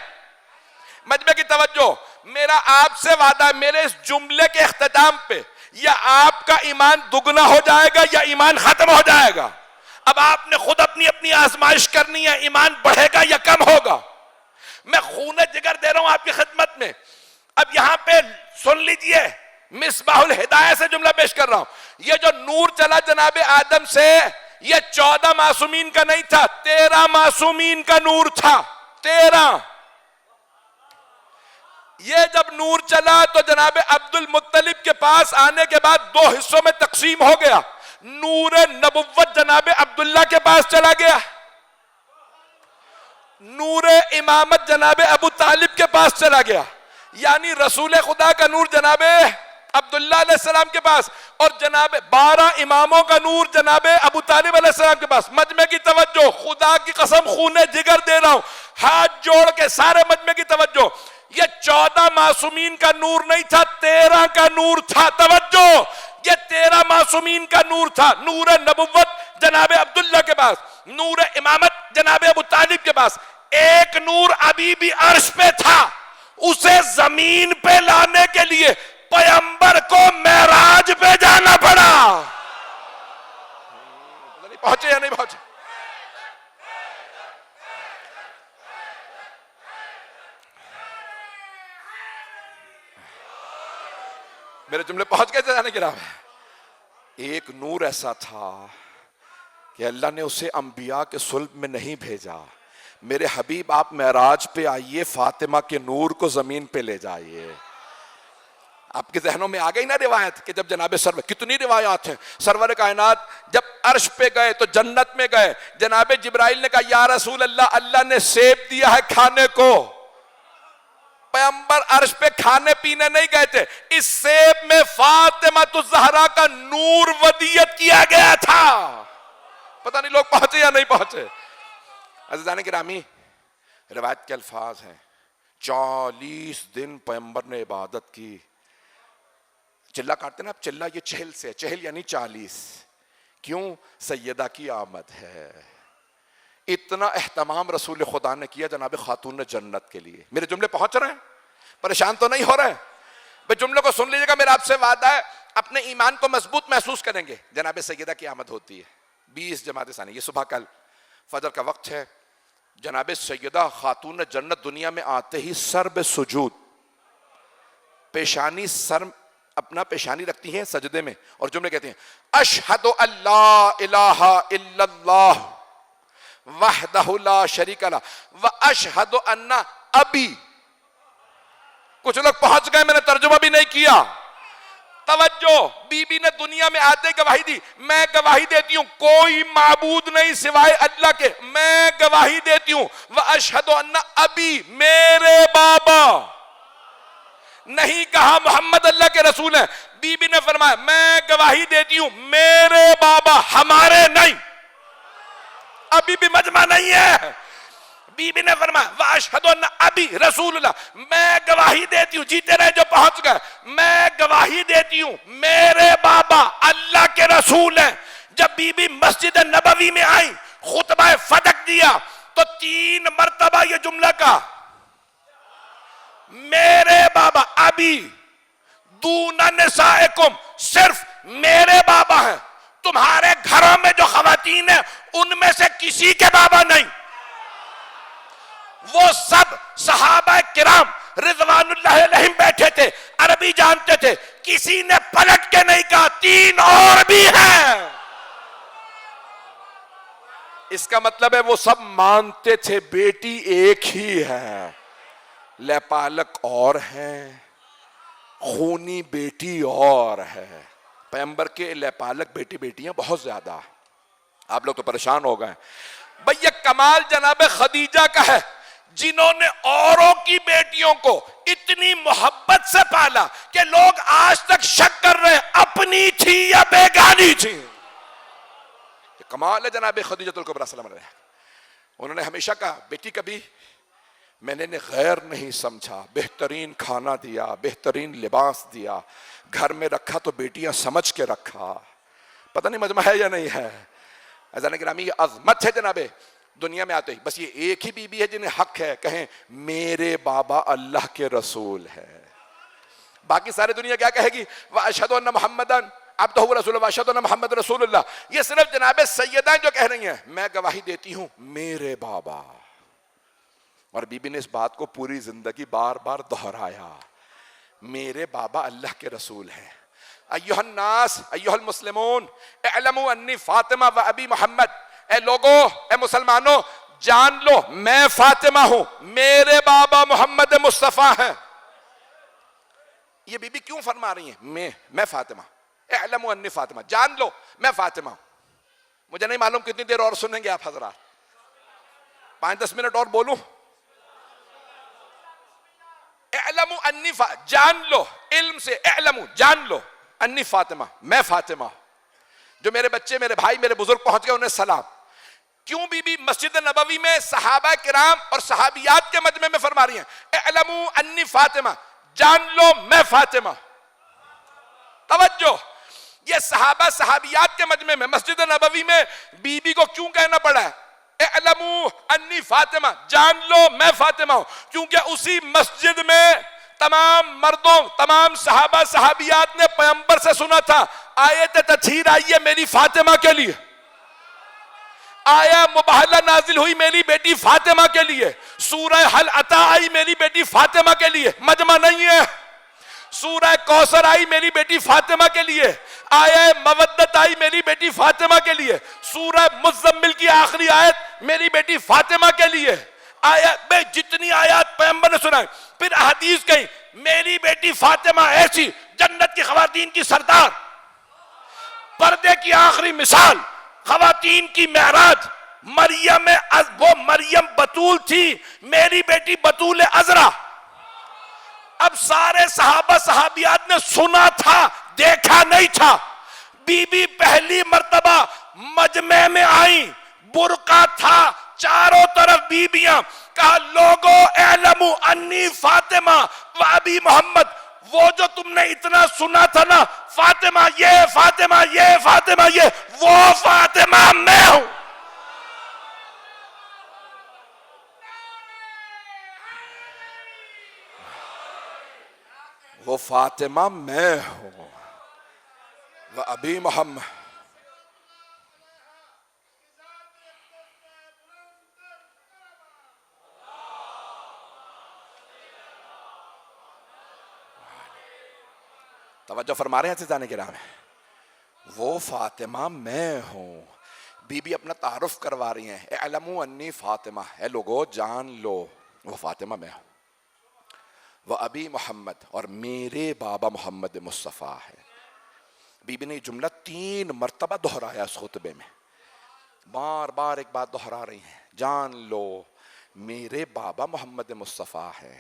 [SPEAKER 1] مجمع کی توجہ، میرا آپ سے وعدہ ہے میرے اس جملے کے اختتام پہ یا آپ کا ایمان دگنا ہو جائے گا یا ایمان ختم ہو جائے گا. اب آپ نے خود اپنی آزمائش کرنی ہے، ایمان بڑھے گا یا کم ہوگا. میں خون جگر دے رہا ہوں آپ کی خدمت میں. اب یہاں پہ سن لیجئے، مصباح الہدایہ سے جملہ پیش کر رہا ہوں. یہ جو نور چلا جناب آدم سے، یہ 14 معصومین کا نہیں تھا، 13 معصومین کا نور تھا. 13. یہ جب نور چلا تو جناب عبد المطلب کے پاس آنے کے بعد 2 حصوں میں تقسیم ہو گیا. نور نبوت جناب عبداللہ کے پاس چلا گیا، نور امامت جناب ابو طالب کے پاس چلا گیا. یعنی رسول خدا کا نور جناب عبداللہ علیہ السلام کے پاس، اور جناب 12 اماموں کا نور جناب ابو طالب علیہ السلام کے پاس. مجمع کی توجہ، خدا کی قسم خون جگر دے رہا ہوں، ہاتھ جوڑ کے سارے مجمع کی توجہ. یہ 14 معصومین کا نور نہیں تھا، 13 کا نور تھا. توجہ، یہ 13 معصومین کا نور تھا. نور نبوت جناب عبداللہ کے پاس، نور امامت جناب ابو طالب کے پاس. ایک نور ابھی بھی عرش پہ تھا، اسے زمین پہ لانے کے لیے پیغمبر کو معراج پہ جانا پڑا. پہنچے یا نہیں پہنچے؟ میرے جملے پہنچ گئے جانے کی راہ میں. ایک نور ایسا تھا کہ اللہ نے اسے انبیاء کے صلب میں نہیں بھیجا. میرے حبیب آپ معراج پہ آئیے، فاطمہ کے نور کو زمین پہ لے جائیے. آپ کے ذہنوں میں آ گئی نا روایت کہ جب جناب سرور، کتنی روایات ہیں، سرور کائنات جب عرش پہ گئے تو جنت میں گئے، جناب جبرائیل نے کہا یا رسول اللہ، اللہ نے سیب دیا ہے کھانے کو. پیغمبر عرش پہ کھانے پینے نہیں گئے تھے، اس سیب میں فاطمہ الزہرا کا نور ودیت کیا گیا تھا. پتہ نہیں لوگ پہنچے یا نہیں پہنچے. عزیزان گرامی، روایت کے الفاظ ہیں 40 دن پیغمبر نے عبادت کی. چلہ کاٹتے نا، اب چلہ یہ چہل سے، چہل یعنی 40. کیوں؟ سیدہ کی آمد ہے. اتنا اہتمام رسول خدا نے کیا جناب خاتون جنت کے لیے. میرے جملے پہنچ رہے ہیں؟ پریشان تو نہیں ہو رہے ہیں؟ بے جملے کو سن لیجیے گا، میرا آپ سے وعدہ ہے، اپنے ایمان کو مضبوط محسوس کریں گے. جناب سیدہ کی آمد ہوتی ہے 20 جماعت ثانی، یہ صبح کل فجر کا وقت ہے. جناب سیدہ خاتون جنت دنیا میں آتے ہی سر بے سجود، پیشانی سر اپنا پیشانی رکھتی ہیں سجدے میں، اور جملے کہتے ہیں اشہد ان لا الہ الا اللہ وحدہ لا شریک لہ واشہد ان ابی. کچھ لوگ پہنچ گئے، میں نے ترجمہ بھی نہیں کیا. توجہ، بی بی نے دنیا میں آتے گواہی دی، میں گواہی دیتی ہوں کوئی معبود نہیں سوائے اللہ کے، میں گواہی دیتی ہوں واشہد ان ابی، میرے بابا. نہیں کہا محمد اللہ کے رسول ہیں. بی بی نے فرمایا میں گواہی دیتی ہوں میرے بابا، ہمارے نہیں. ابھی بھی مجمع نہیں ہے. بی بی نے فرمایا واشہد ان ابی رسول اللہ، میں گواہی دیتی ہوں، جیتے رہے جو پہنچ گئے، میں گواہی دیتی ہوں میرے بابا اللہ کے رسول ہیں. جب بی بی مسجد نبوی میں آئی، خطبہ فتح دیا تو 3 مرتبہ یہ جملہ کہا میرے بابا ابی دون نسائکم، صرف میرے بابا ہیں، تمہارے گھروں میں جو خواتین ہیں ان میں سے کسی کے بابا نہیں. وہ سب صحابہ کرام رضوان اللہ علیہم بیٹھے تھے، عربی جانتے تھے، کسی نے پلٹ کے نہیں کہا 3 اور بھی ہیں. اس کا مطلب ہے وہ سب مانتے تھے بیٹی ایک ہی ہے، لیپالک اور ہیں، خونی بیٹی اور ہے. پیغمبر کے لیپالک بیٹی بیٹیاں بہت زیادہ. آپ لوگ تو پریشان ہو گئے بھئی. یہ کمال جناب خدیجہ کا ہے جنہوں نے اوروں کی بیٹیوں کو اتنی محبت سے پالا کہ لوگ آج تک شک کر رہے ہیں اپنی تھی یا بیگانی تھی. یہ کمال ہے جناب خدیجہ الکبریٰ سلام علیہا. انہوں نے ہمیشہ کہا بیٹی کبھی میں نے غیر نہیں سمجھا، بہترین کھانا دیا، بہترین لباس دیا، گھر میں رکھا تو بیٹیاں سمجھ کے رکھا. پتہ نہیں مجمع ہے یا نہیں ہے. عزیزان گرامی، یہ عظمت ہے جناب دنیا میں آتے ہی. بس یہ ایک ہی بی بی ہے جنہیں حق ہے کہیں میرے بابا اللہ کے رسول ہے. باقی ساری دنیا کیا کہے گی؟ وَأَشْهَدُ أَنَّ مُحَمَّدًا عَبْدُهُ وَرَسُولُهُ وَأَشْهَدُ أَنَّ مُحَمَّدًا رسول اللہ. یہ صرف جناب سیدہ جو کہہ رہی ہیں میں گواہی دیتی ہوں میرے بابا. اور بی بی نے اس بات کو پوری زندگی بار بار دہرایا میرے بابا اللہ کے رسول ہیں. ایھا الناس ایھا المسلمون اعلموا انی فاطمہ و ابی محمد. اے لوگو، اے مسلمانوں، جان لو میں فاطمہ ہوں، میرے بابا محمد مصطفیٰ ہیں. یہ بی بی کیوں فرما رہی ہیں میں فاطمہ؟ اعلموا انی فاطمہ، جان لو میں فاطمہ ہوں. مجھے نہیں معلوم کتنی دیر اور سنیں گے آپ حضرات، 5-10 منٹ اور بولوں. اعلموا انی جان لو، علم سے اعلموا جان لو، انی فاطمہ میں فاطمہ ہوں. جو میرے بچے، میرے بھائی، میرے بزرگ پہنچ گئے، انہیں سلام. کیوں بی بی مسجد نبوی میں صحابہ کرام اور صحابیات کے مجمع میں فرما رہی ہیں اعلموا انی فاطمہ، جان لو میں فاطمہ. توجہ، یہ صحابہ صحابیات کے مجمع میں مسجد نبوی میں بی بی کو کیوں کہنا پڑا ہے اعلموا انی فاطمہ، جان لو میں فاطمہ ہوں؟ کیونکہ اسی مسجد میں تمام مردوں، تمام صحابہ صحابیات نے پیغمبر سے سنا تھا آیت تطہیر آئی ہے میری فاطمہ کے لیے، آیا مباہلہ نازل ہوئی میری بیٹی فاطمہ کے لیے، سورہ حل عطا آئی میری بیٹی فاطمہ کے لیے، مجمع نہیں ہے. سورہ کوثر آئی میری بیٹی فاطمہ کے لیے، آیا مودت آئی میری بیٹی فاطمہ کے لیے، سورہ مزمل کی آخری آیت میری بیٹی فاطمہ کے لیے. آیت میں جتنی آیات پیغمبر نے سنائے، پھر حدیث کہیں میری بیٹی فاطمہ ایسی جنت کی خواتین کی سردار، پردے کی آخری مثال، خواتین کی معراج. مریم، وہ مریم بتول تھی، میری بیٹی بتول عذرا. اب سارے صحابہ صحابیات نے سنا تھا، دیکھا نہیں تھا. بی بی پہلی مرتبہ مجمع میں آئیں، برقع تھا، چاروں طرف بیبیاں. کہا لوگو اعلموا انی فاطمہ و ابی محمد. وہ جو تم نے اتنا سنا تھا نا، فاطمہ یہ، فاطمہ یہ، فاطمہ یہ، وہ فاطمہ میں ہوں. وہ فاطمہ میں ہوں و ابی محمد. توجہ فرما رہے ہیں عزیزان کرام، وہ فاطمہ میں ہوں. بی بی اپنا تعارف کروا رہی ہیں اعلموا انی فاطمہ. اے لوگو جان لو وہ فاطمہ میں ہوں، وہ ابی محمد، اور میرے بابا محمد مصطفیٰ ہے. بی بی نے یہ جملہ 3 مرتبہ دہرایا اس خطبے میں، بار بار ایک بات دہرا رہی ہیں، جان لو میرے بابا محمد مصطفیٰ ہے.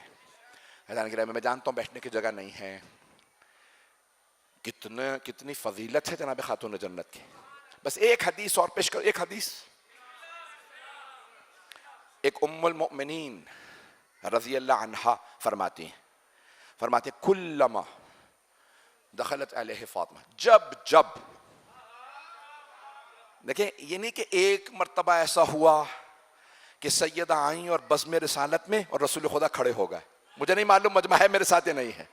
[SPEAKER 1] میں جانتا ہوں بیٹھنے کی جگہ نہیں ہے، کتنی فضیلت ہے جناب خاتون جنت کی. بس ایک حدیث اور پیش کرو. ایک حدیث، ایک ام المؤمنین رضی اللہ عنہا فرماتی ہیں کلما دخلت علیہ فاطمہ، جب دیکھیں یہ نہیں کہ ایک مرتبہ ایسا ہوا کہ سیدہ آئیں اور بزم رسالت میں اور رسول خدا کھڑے ہو گئے. مجھے نہیں معلوم مجمع ہے میرے ساتھ یا نہیں ہے.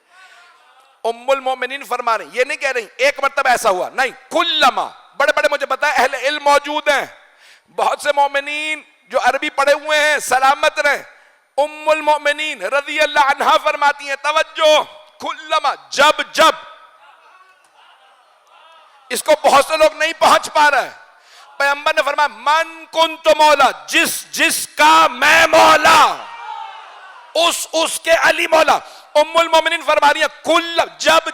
[SPEAKER 1] ام المومنین فرما رہی، یہ نہیں کہہ رہی ایک مرتبہ ایسا ہوا، نہیں، کلما. بڑے بڑے مجھے پتا ہے اہل علم موجود ہیں، بہت سے مومنین جو عربی پڑھے ہوئے ہیں سلامت رہیں. ام المؤمنین رضی اللہ عنہا فرماتی ہیں توجہ، کلما، جب. اس کو بہت سے لوگ نہیں پہنچ پا رہے. پیغمبر نے فرمایا من کنت مولا، جس کا میں مولا، اس کے علی مولا. ام المومنین فرما رہی ہیں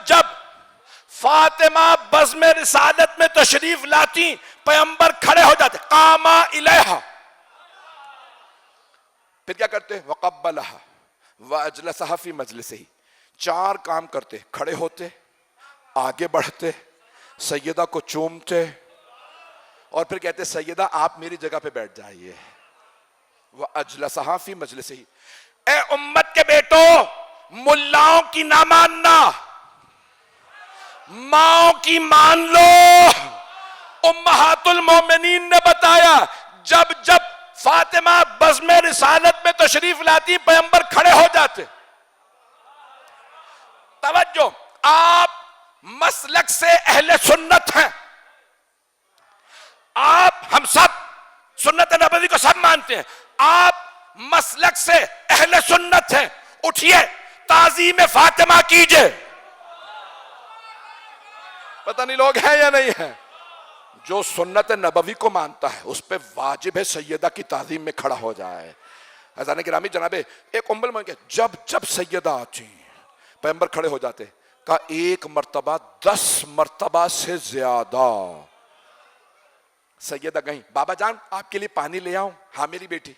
[SPEAKER 1] جب فاطمہ بزم رسالت میں تشریف لاتی، پیغمبر کھڑے ہو جاتے، قاما الیہا، پھر کیا کرتے؟ وقبلها واجلسها فی مجلسہ. 4 کام کرتے، کھڑے ہوتے، آگے بڑھتے، سیدہ کو چومتے، اور پھر کہتے سیدہ آپ میری جگہ پہ بیٹھ جائیے. واجلسها فی مجلسہ. اے امت کے بیٹو، ملاؤں کی نہ ماننا، ماؤں کی مان لو. امہات المومنین نے بتایا جب فاطمہ بزم رسالت میں تشریف لاتی، پیغمبر کھڑے ہو جاتے. توجہ، آپ مسلک سے اہل سنت ہیں، آپ، ہم سب سنت نبوی کو سب مانتے ہیں، آپ مسلک سے اہل سنت ہیں. اٹھئے،
[SPEAKER 2] تعظیم فاطمہ کیجئے. پتہ نہیں لوگ ہیں یا نہیں ہیں. جو سنت نبوی کو مانتا ہے اس پہ واجب ہے سیدہ کی تعظیم میں کھڑا ہو جائے. حضران گرامی جناب ایک ام المؤمنین جب سیدہ آتی پیغمبر کھڑے ہو جاتے کہا 1 مرتبہ 10 مرتبہ سے زیادہ. سیدہ گئیں بابا جان آپ کے لیے پانی لے آؤں. ہاں میری بیٹی.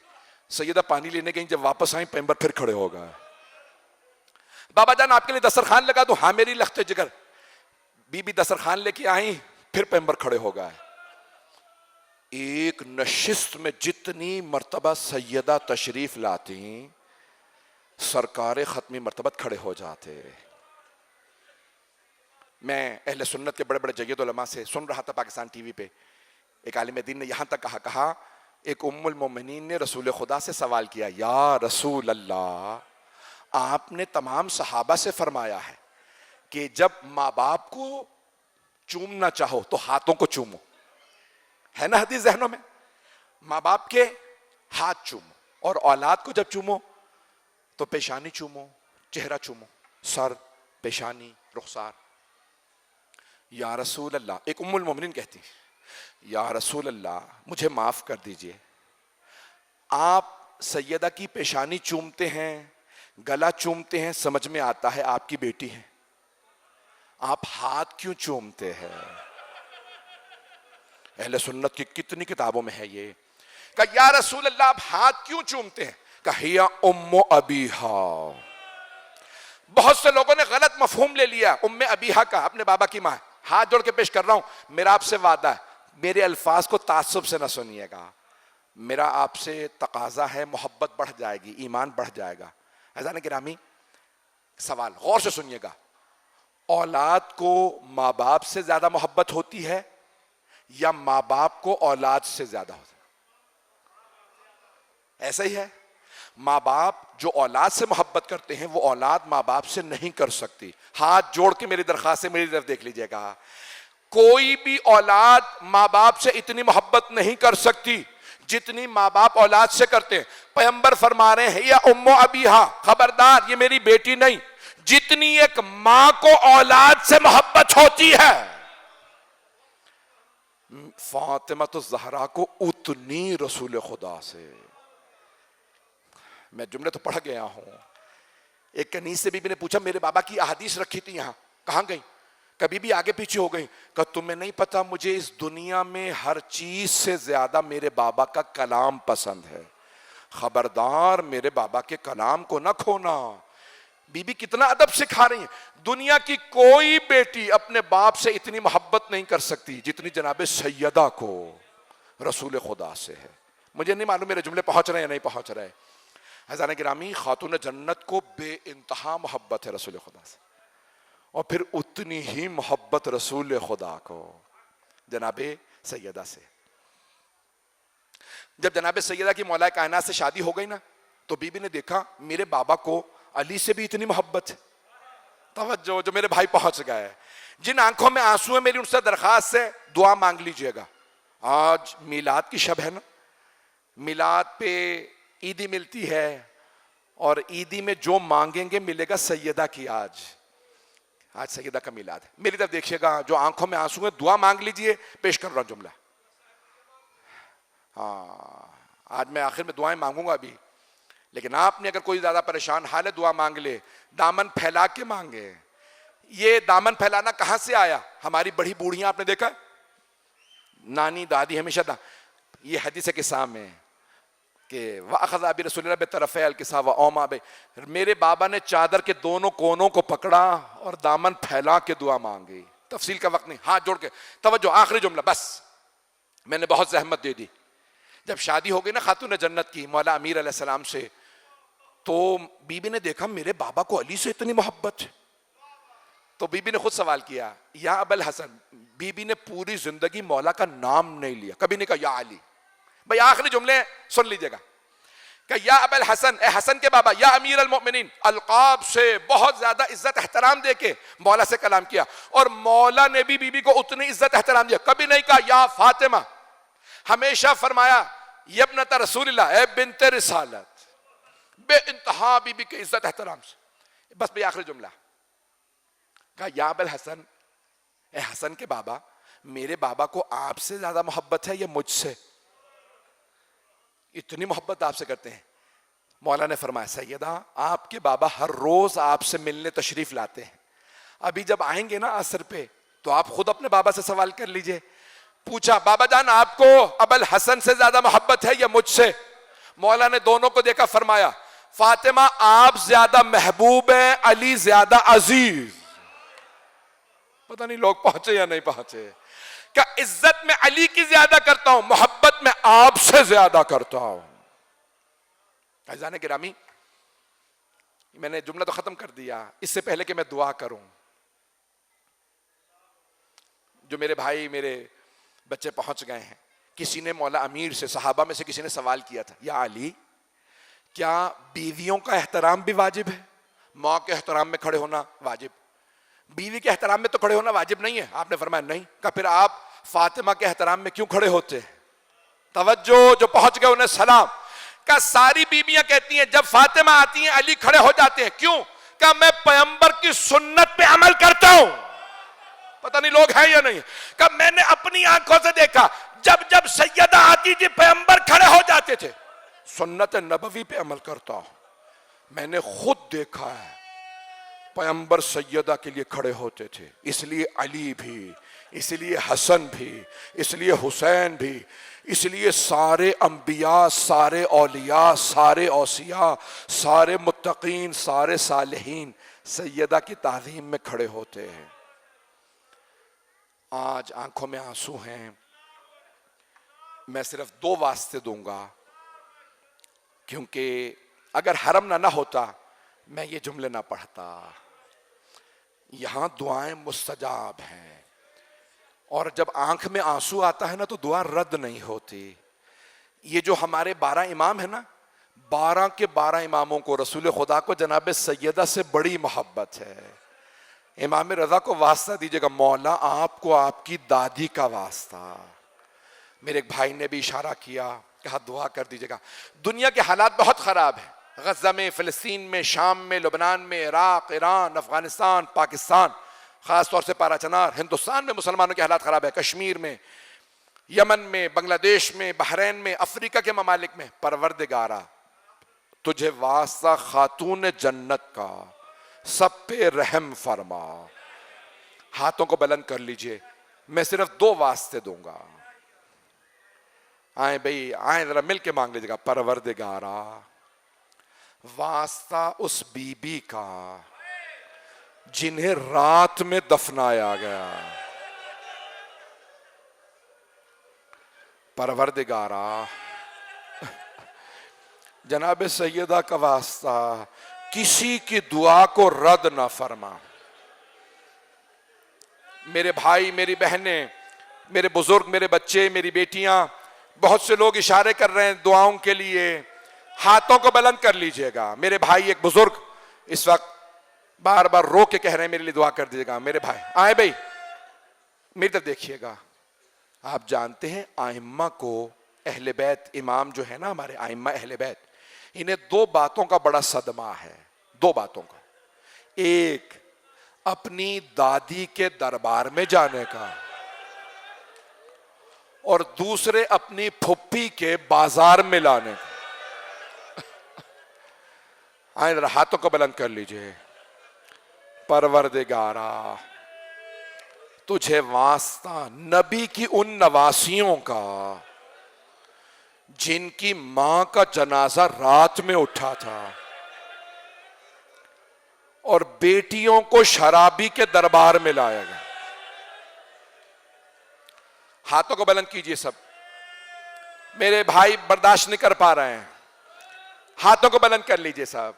[SPEAKER 2] سیدہ پانی لینے گئیں, جب واپس آئیں پیغمبر پھر کھڑے ہو گئے. بابا جان آپ کے لیے دسترخوان لگا دوں. ہاں میری لخت جگر. بی بی دسترخوان لے کے آئیں پھر پیغمبر کھڑے ہو گئے. ایک نشست میں جتنی مرتبہ سیدہ تشریف لاتی سرکار ختمی مرتبہ کھڑے ہو جاتے. میں اہل سنت کے بڑے بڑے جید علماء سے سن رہا تھا پاکستان ٹی وی پہ, ایک عالم دین نے یہاں تک کہا ایک ام المومنین نے رسول خدا سے سوال کیا, یا رسول اللہ آپ نے تمام صحابہ سے فرمایا ہے کہ جب ماں باپ کو چومنا چاہو تو ہاتھوں کو چومو, ہے نا حدیث ذہنوں میں؟ ماں باپ کے ہاتھ چومو, اور اولاد کو جب چومو تو پیشانی چومو, چہرہ چومو, سر, پیشانی, رخسار. یا رسول اللہ, ایک ام المومنین کہتی یا رسول اللہ مجھے معاف کر دیجئے, آپ سیدہ کی پیشانی چومتے ہیں, گلا چومتے ہیں, سمجھ میں آتا ہے آپ کی بیٹی ہیں, آپ ہاتھ کیوں چومتے ہیں؟ اہل سنت کی کتنی کتابوں میں ہے یہ. کہ یا رسول اللہ آپ ہاتھ کیوں چومتے ہیں؟ کہ ہی ام ابیہا. بہت سے لوگوں نے غلط مفہوم لے لیا ام ابیہا کا, اپنے بابا کی ماں. ہاتھ جوڑ کے پیش کر رہا ہوں, میرا آپ سے وعدہ ہے میرے الفاظ کو تعصب سے نہ سنیے گا, میرا آپ سے تقاضا ہے محبت بڑھ جائے گی, ایمان بڑھ جائے گا. حضرات گرامی سوال غور سے سنیے گا, اولاد کو ماں باپ سے زیادہ محبت ہوتی ہے یا ماں باپ کو اولاد سے زیادہ ہوتی ہے؟ ایسا ہی ہے. ماں باپ جو اولاد سے محبت کرتے ہیں وہ اولاد ماں باپ سے نہیں کر سکتی. ہاتھ جوڑ کے میری درخواست سے میری طرف دیکھ لیجئے گا, کوئی بھی اولاد ماں باپ سے اتنی محبت نہیں کر سکتی جتنی ماں باپ اولاد سے کرتے ہیں. پیغمبر فرما رہے ہیں یا ام ابیہا, خبردار یہ میری بیٹی نہیں, جتنی ایک ماں کو اولاد سے محبت ہوتی ہے فاطمہ الزہرا کو اتنی رسول خدا سے. میں جملے تو پڑھ گیا ہوں. ایک کنیز سے بی بی نے پوچھا میرے بابا کی احادیث رکھی تھی یہاں, کہاں گئی؟ کبھی بھی آگے پیچھے ہو گئی. کہ تمہیں نہیں پتا مجھے اس دنیا میں ہر چیز سے زیادہ میرے بابا کا کلام پسند ہے, خبردار میرے بابا کے کلام کو نہ کھونا. بی بی کتنا ادب سکھا رہی ہیں. دنیا کی کوئی بیٹی اپنے باپ سے اتنی محبت نہیں کر سکتی جتنی جناب سیدہ کو رسول خدا سے ہے. مجھے نہیں معلوم میرے جملے پہنچ رہے ہیں یا نہیں پہنچ رہے. حضران گرامی خاتون جنت کو بے انتہا محبت ہے رسول خدا سے, اور پھر اتنی ہی محبت رسول خدا کو جناب سیدہ سے. جب جناب سیدہ کی مولا کائنات سے شادی ہو گئی نا تو بی بی نے دیکھا میرے بابا کو علی سے بھی اتنی محبت ہے. توجہ, جو میرے بھائی پہنچ گئے, جن آنکھوں میں آنسو ہیں میری ان سے درخواست ہے دعا مانگ لیجئے گا. آج میلاد کی شب ہے نا, میلاد پہ عیدی ملتی ہے, اور عیدی میں جو مانگیں گے ملے گا سیدہ کی. آج سیدہ کا میلاد ہے. میری طرف دیکھیے گا, جو آنکھوں میں آنسو ہیں دعا مانگ لیجئے. پیش کر رہا ہوں جملہ. ہاں آج میں آخر میں دعائیں مانگوں گا ابھی, لیکن آپ نے اگر کوئی زیادہ پریشان حال ہے دعا مانگ لے, دامن پھیلا کے مانگے. یہ دامن پھیلانا کہاں سے آیا؟ ہماری بڑی بوڑھیاں آپ نے دیکھا, نانی دادی ہمیشہ یہ حدیث کے سامنے کہ وَأَخَذَ بِرَسُولِ رَبِّ طَرَفَيْ الْكِسَاءِ وَأَوْمَأَ بِهِ, میرے بابا نے چادر کے دونوں کونوں کو پکڑا اور دامن پھیلا کے دعا مانگی. تفصیل کا وقت نہیں, ہاتھ جوڑ کے. توجہ, آخری جملہ بس, میں نے بہت زحمت دے دی. جب شادی ہو گئی نا خاتون جنت کی مولا امیر علیہ السلام سے, تو بی بی نے دیکھا میرے بابا کو علی سے اتنی محبت ہے. تو بی بی نے خود سوال کیا یا ابا الحسن. بی بی نے پوری زندگی مولا کا نام نہیں لیا, کبھی نہیں کہا یا علی. بھئی آخری جملے سن لیجئے گا کہ یا ابا الحسن, اے حسن کے بابا, یا امیر المؤمنین, القاب سے بہت زیادہ عزت احترام دے کے مولا سے کلام کیا. اور مولا نے بھی بی بی کو اتنی عزت احترام دیا, کبھی نہیں کہا یا فاطمہ. ہمیشہ فرمایا یبنت رسول اللہ, اے بنت رسالت. بے انتہا بی بی کے عزت احترام سے. بس بھئی آخری جملہ کہا یا ابا الحسن، اے حسن کے بابا، میرے بابا کو آپ سے زیادہ محبت ہے یا مجھ سے؟ اتنی محبت آپ سے کرتے ہیں؟ مولا نے فرمایا سیدہ آپ کے بابا ہر روز آپ سے ملنے تشریف لاتے ہیں، ابھی جب آئیں گے نا عصر پہ تو آپ خود اپنے بابا سے سوال کر لیجئے۔ پوچھا بابا جان آپ کو ابا الحسن سے زیادہ محبت ہے یا مجھ سے؟ مولا نے دونوں کو دیکھا، فرمایا فاطمہ آپ زیادہ محبوب ہیں، علی زیادہ عزیز۔ پتہ نہیں لوگ پہنچے یا نہیں پہنچے۔ کہ عزت میں علی کی زیادہ کرتا ہوں، محبت میں آپ سے زیادہ کرتا ہوں۔ عزیزان گرامی، میں نے جملہ تو ختم کر دیا، اس سے پہلے کہ میں دعا کروں، جو میرے بھائی میرے بچے پہنچ گئے ہیں، کسی نے مولا امیر سے، صحابہ میں سے کسی نے سوال کیا تھا، یا علی کیا بیویوں کا احترام بھی واجب ہے؟ ماں کے احترام میں کھڑے ہونا واجب، بیوی کے احترام میں تو کھڑے ہونا واجب نہیں ہے؟ آپ نے فرمایا نہیں۔ کہا پھر آپ فاطمہ کے احترام میں کیوں کھڑے ہوتے ہیں؟ توجہ، جو پہنچ گئے انہیں سلام۔ کہ ساری بیویاں کہتی ہیں جب فاطمہ آتی ہیں علی کھڑے ہو جاتے ہیں، کیوں؟ کہ میں پیغمبر کی سنت پہ عمل کرتا ہوں۔ پتہ نہیں لوگ ہیں یا نہیں؟ کہ میں نے اپنی آنکھوں سے دیکھا جب جب سیدہ آتی تھی پیغمبر کھڑے ہو جاتے تھے۔ سنت نبوی پہ عمل کرتا ہوں، میں نے خود دیکھا ہے پیغمبر سیدہ کے لیے کھڑے ہوتے تھے، اس لیے علی بھی، اس لیے حسن بھی، اس لیے حسین بھی، اس لیے سارے انبیاء، سارے اولیاء، سارے اوصیاء، سارے متقین، سارے صالحین سیدہ کی تعظیم میں کھڑے ہوتے ہیں۔ آج آنکھوں میں آنسو ہیں، میں صرف 2 واسطے دوں گا، کیونکہ اگر حرم نہ ہوتا میں یہ جملے نہ پڑھتا۔ یہاں دعائیں مستجاب ہیں، اور جب آنکھ میں آنسو آتا ہے نا تو دعا رد نہیں ہوتی۔ یہ جو ہمارے 12 امام ہیں نا، 12 کے 12 اماموں کو، رسول خدا کو جناب سیدہ سے بڑی محبت ہے۔ امام رضا کو واسطہ دیجئے گا، مولا آپ کو آپ کی دادی کا واسطہ۔ میرے ایک بھائی نے بھی اشارہ کیا، کہا دعا کر دیجئے گا۔ دنیا کے حالات بہت خراب ہیں، غزہ میں، فلسطین میں، شام میں، لبنان میں، عراق، ایران، افغانستان، پاکستان، خاص طور سے پارا چنار، ہندوستان میں مسلمانوں کے حالات خراب ہے، کشمیر میں، یمن میں، بنگلہ دیش میں، بحرین میں، افریقہ کے ممالک میں۔ پروردگارا تجھے واسطہ خاتون جنت کا، سب پہ رحم فرما۔ ہاتھوں کو بلند کر لیجئے، میں صرف 2 واسطے دوں گا۔ آئیں بھئی، آئیں ذرا مل کے مانگ لیجئے گا۔ پروردگارا واسطہ اس بی بی کا جنہیں رات میں دفنایا گیا، پروردگارا جناب سیدہ کا واسطہ کسی کی دعا کو رد نہ فرما۔ میرے بھائی، میری بہنیں، میرے بزرگ، میرے بچے، میری بیٹیاں، بہت سے لوگ اشارے کر رہے ہیں دعاؤں کے لیے، ہاتھوں کو بلند کر لیجئے گا۔ میرے بھائی ایک بزرگ اس وقت بار بار رو کے کہہ رہے ہیں میرے لیے دعا کر دیجئے گا۔ میرے بھائی آئے بھائی میری طرف دیکھیے گا۔ آپ جانتے ہیں ائمہ کو، اہل بیت، امام جو ہے نا ہمارے ائمہ اہل بیت، انہیں 2 باتوں کا بڑا صدمہ ہے، 2 باتوں کا۔ ایک اپنی دادی کے دربار میں جانے کا، اور دوسرے اپنی پھپھی کے بازار میں لانے کا۔ آئیں ذرا ہاتھوں کو بلند کر لیجئے۔ پروردگارا تجھے واسطہ نبی کی ان نواسیوں کا جن کی ماں کا جنازہ رات میں اٹھا تھا، اور بیٹیوں کو شرابی کے دربار میں لایا گیا۔ ہاتھوں کو بلند کیجئے سب، میرے بھائی برداشت نہیں کر پا رہے ہیں، ہاتھوں کو بلند کر لیجئے سب۔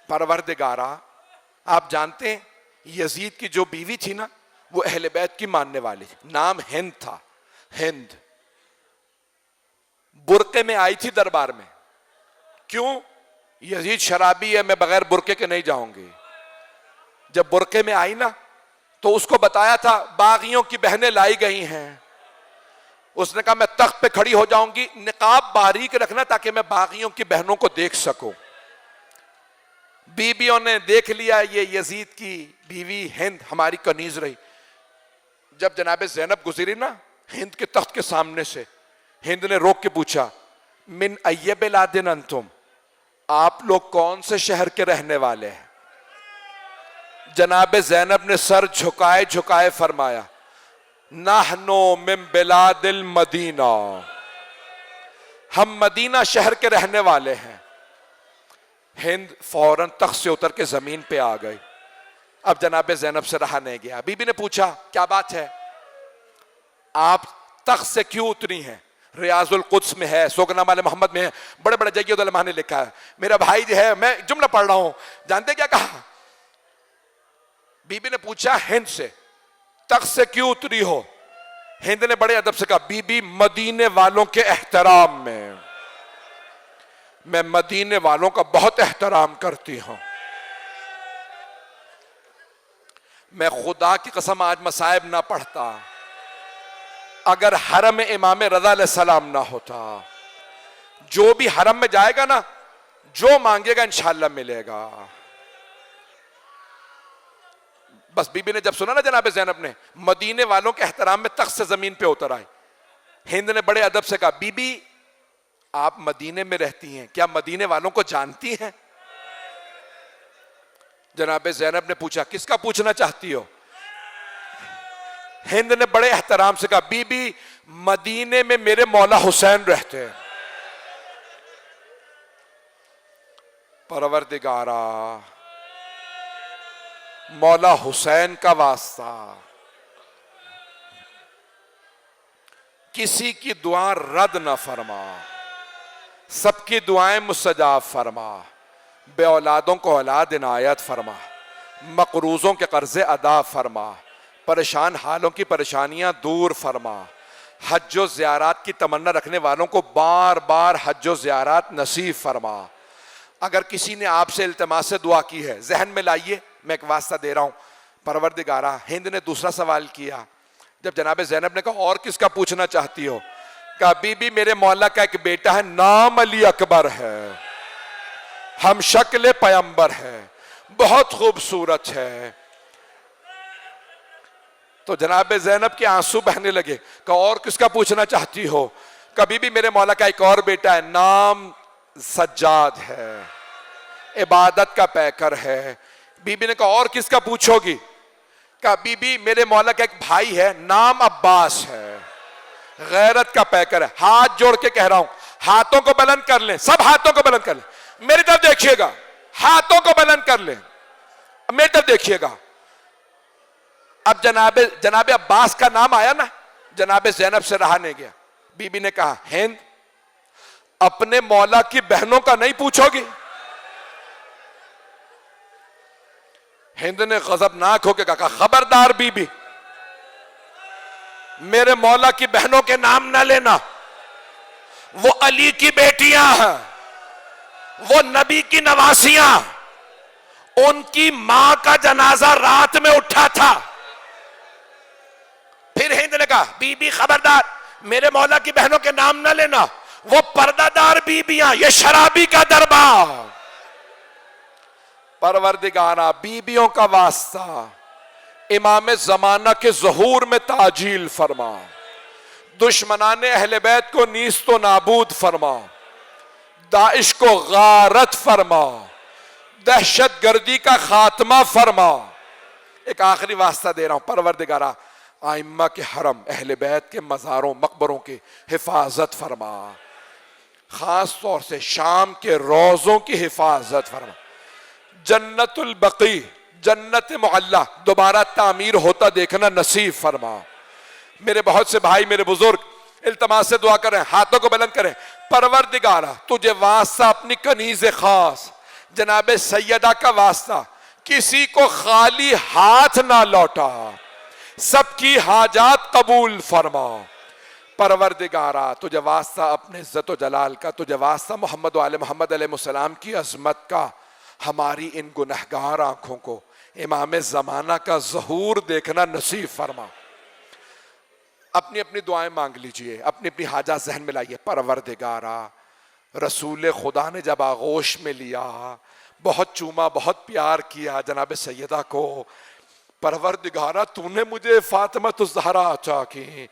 [SPEAKER 2] پروردگارا آپ جانتے ہیں یزید کی جو بیوی تھی نا، وہ اہل بیت کی ماننے والی، نام ہند تھا، ہند۔ برقعے میں آئی تھی دربار میں، کیوں؟ یزید شرابی ہے، میں بغیر برقعے کے نہیں جاؤں گی۔ جب برقعے میں آئی نا تو اس کو بتایا تھا باغیوں کی بہنیں لائی گئی ہیں، اس نے کہا میں تخت پہ کھڑی ہو جاؤں گی، نقاب باریک رکھنا تاکہ میں باغیوں کی بہنوں کو دیکھ سکوں۔ بیویوں نے دیکھ لیا یہ یزید کی بیوی ہند ہماری کنیز رہی. جب جناب زینب گزری نا ہند کے تخت کے سامنے سے, ہند نے روک کے پوچھا من ای بلاد انتم, آپ لوگ کون سے شہر کے رہنے والے ہیں؟ جناب زینب نے سر جھکائے جھکائے فرمایا نحنو من بلاد المدینہ, ہم مدینہ شہر کے رہنے والے ہیں. ہند فوراً تخت سے اتر کے زمین پہ آ گئی. اب جناب زینب سے رہا نہیں گیا. بی بی نے پوچھا کیا بات ہے, آپ تخت سے کیوں اتری ہیں؟ ریاض القدس میں ہے, سوگنامہ محمد میں ہے, بڑے بڑے جگہ علماء نے لکھا ہے. میرا بھائی جو ہے, میں جملہ پڑھ رہا ہوں, جانتے کیا کہا؟ بی بی نے پوچھا ہند سے تخت سے کیوں اتری ہو؟ ہند نے بڑے ادب سے کہا بی بی مدینے والوں کے احترام میں مدینے والوں کا بہت احترام کرتی ہوں. میں خدا کی قسم آج مصائب نہ پڑھتا اگر حرم امام رضا علیہ السلام نہ ہوتا. جو بھی حرم میں جائے گا نا, جو مانگے گا انشاءاللہ ملے گا. بس بی بی نے جب سنا نا جناب زینب نے مدینے والوں کے احترام میں تخت سے زمین پہ اتر آئی. ہند نے بڑے ادب سے کہا بی بی آپ مدینے میں رہتی ہیں, کیا مدینے والوں کو جانتی ہیں؟ جناب زینب نے پوچھا کس کا پوچھنا چاہتی ہو؟ ہند نے بڑے احترام سے کہا بی بی مدینے میں میرے مولا حسین رہتے ہیں. پروردگارا مولا حسین کا واسطہ, کسی کی دعا رد نہ فرما, سب کی دعائیں مستجاب فرما, بے اولادوں کو اولاد عنایت فرما, مقروضوں کے قرضے ادا فرما, پریشان حالوں کی پریشانیاں دور فرما, حج و زیارات کی تمنا رکھنے والوں کو بار بار حج و زیارات نصیب فرما. اگر کسی نے آپ سے التماس سے دعا کی ہے ذہن میں لائیے, میں ایک واسطہ دے رہا ہوں. پروردگارا, ہند نے دوسرا سوال کیا جب جناب زینب نے کہا اور کس کا پوچھنا چاہتی ہو؟ کہا بی بی میرے مولا کا ایک بیٹا ہے, نام علی اکبر ہے, ہم شکل پیمبر ہے, بہت خوبصورت ہے. تو جناب زینب کے آنسو بہنے لگے. کہا اور کس کا پوچھنا چاہتی ہو؟ کہا بی بی میرے مولا کا ایک اور بیٹا ہے, نام سجاد ہے, عبادت کا پیکر ہے. بی بی نے کہا اور کس کا پوچھو گی؟ کہا بی بی میرے مولا کا ایک بھائی ہے, نام عباس ہے, غیرت کا پیکر ہے. ہاتھ جوڑ کے کہہ رہا ہوں, ہاتھوں کو بلند کر لیں, سب ہاتھوں کو بلند کر لیں, میری طرف دیکھیے گا, ہاتھوں کو بلند کر لیں, میری طرف دیکھیے گا. اب جناب عباس کا نام آیا نا, جناب زینب سے رہا نہیں گیا. بی بی نے کہا ہند اپنے مولا کی بہنوں کا نہیں پوچھو گی؟ ہند نے غضبناک ہو کے کہا خبردار بی بی, میرے مولا کی بہنوں کے نام نہ لینا, وہ علی کی بیٹیاں ہیں, وہ نبی کی نواسیاں, ان کی ماں کا جنازہ رات میں اٹھا تھا. پھر ہند نے کہا بی بی خبردار, میرے مولا کی بہنوں کے نام نہ لینا, وہ پردہ دار بیبیاں, یہ شرابی کا دربار. پروردگارا بیبیوں کا واسطہ امام زمانہ کے ظہور میں تعجیل فرما, دشمنان اہل بیت کو نیست و نابود فرما, داعش کو غارت فرما, دہشت گردی کا خاتمہ فرما. ایک آخری واسطہ دے رہا ہوں, پروردگارا آئمہ کے حرم, اہل بیت کے مزاروں مقبروں کی حفاظت فرما, خاص طور سے شام کے روضوں کی حفاظت فرما. جنت البقیع, جنت معلیٰ دوبارہ تعمیر ہوتا دیکھنا نصیب فرما. میرے بہت سے بھائی, میرے بزرگ التماس سے دعا کریں, ہاتھوں کو بلند کریں. پروردگارا تجھے واسطہ اپنی کنیز خاص جناب سیدہ کا واسطہ, کسی کو خالی ہاتھ نہ لوٹا, سب کی حاجات قبول فرما. پروردگارا تجھے واسطہ اپنے عزت و جلال کا, تجھے واسطہ محمد و آل محمد علیہ السلام کی عظمت کا, ہماری ان گنہگار آنکھوں کو امام زمانہ کا ظہور دیکھنا نصیب فرما. اپنی اپنی دعائیں مانگ لیجئے, اپنی اپنی حاجات ذہن میں لائیے. پروردگارا رسول خدا نے جب آغوش میں لیا, بہت چوما، بہت پیار کیا جناب سیدہ کو. پروردگارہ تو نے مجھے فاطمۃ الزہرا عطا کی.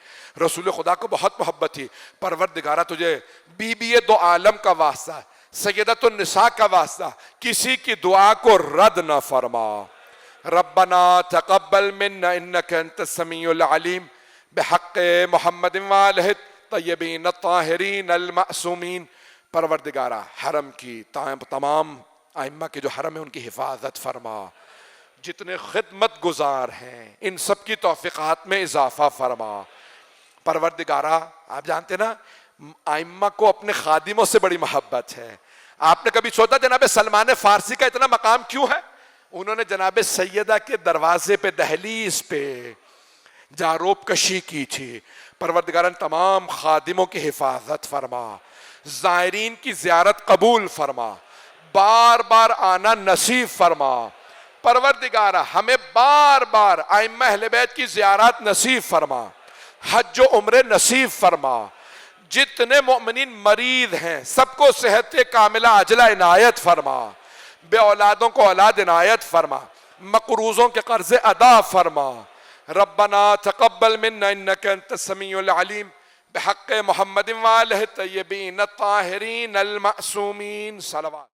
[SPEAKER 2] رسول خدا کو بہت محبت تھی. پروردگارہ تجھے بی بی دو عالم کا واسطہ، سیدۃ النساء کا واسطہ کسی کی دعا کو رد نہ فرما. ربنا تقبل منا انک انت السمیع العلیم بحق محمد وآلہ الطیبین الطاہرین المعصومین. پروردگارہ حرم کی تمام ائمہ کے جو حرم ہے ان کی حفاظت فرما. جتنے خدمت گزار ہیں ان سب کی توفیقات میں اضافہ فرما. پروردگارہ آپ جانتے نا ائمہ کو اپنے خادموں سے بڑی محبت ہے. آپ نے کبھی سوچا جناب سلمان فارسی کا اتنا مقام کیوں ہے؟ انہوں نے جناب سیدہ کے دروازے پہ، دہلیز پہ جاروب کشی کی تھی. پروردگارہ تمام خادموں کی حفاظت فرما، زائرین کی زیارت قبول فرما، بار بار آنا نصیب فرما. پروردگارہ ہمیں بار بار ائمہ اہل بیت کی زیارات نصیب فرما، حج و عمرے نصیب فرما. جتنے مومنین مریض ہیں سب کو صحت کاملہ عاجلہ عنایت فرما. بے اولادوں کو اولاد عنایت فرما. مقروضوں کے قرض ادا فرما. ربنا تقبل منا انک انت السمیع العلیم بحق محمد وآلہ الطیبین الطاہرین المعصومین. صلوات.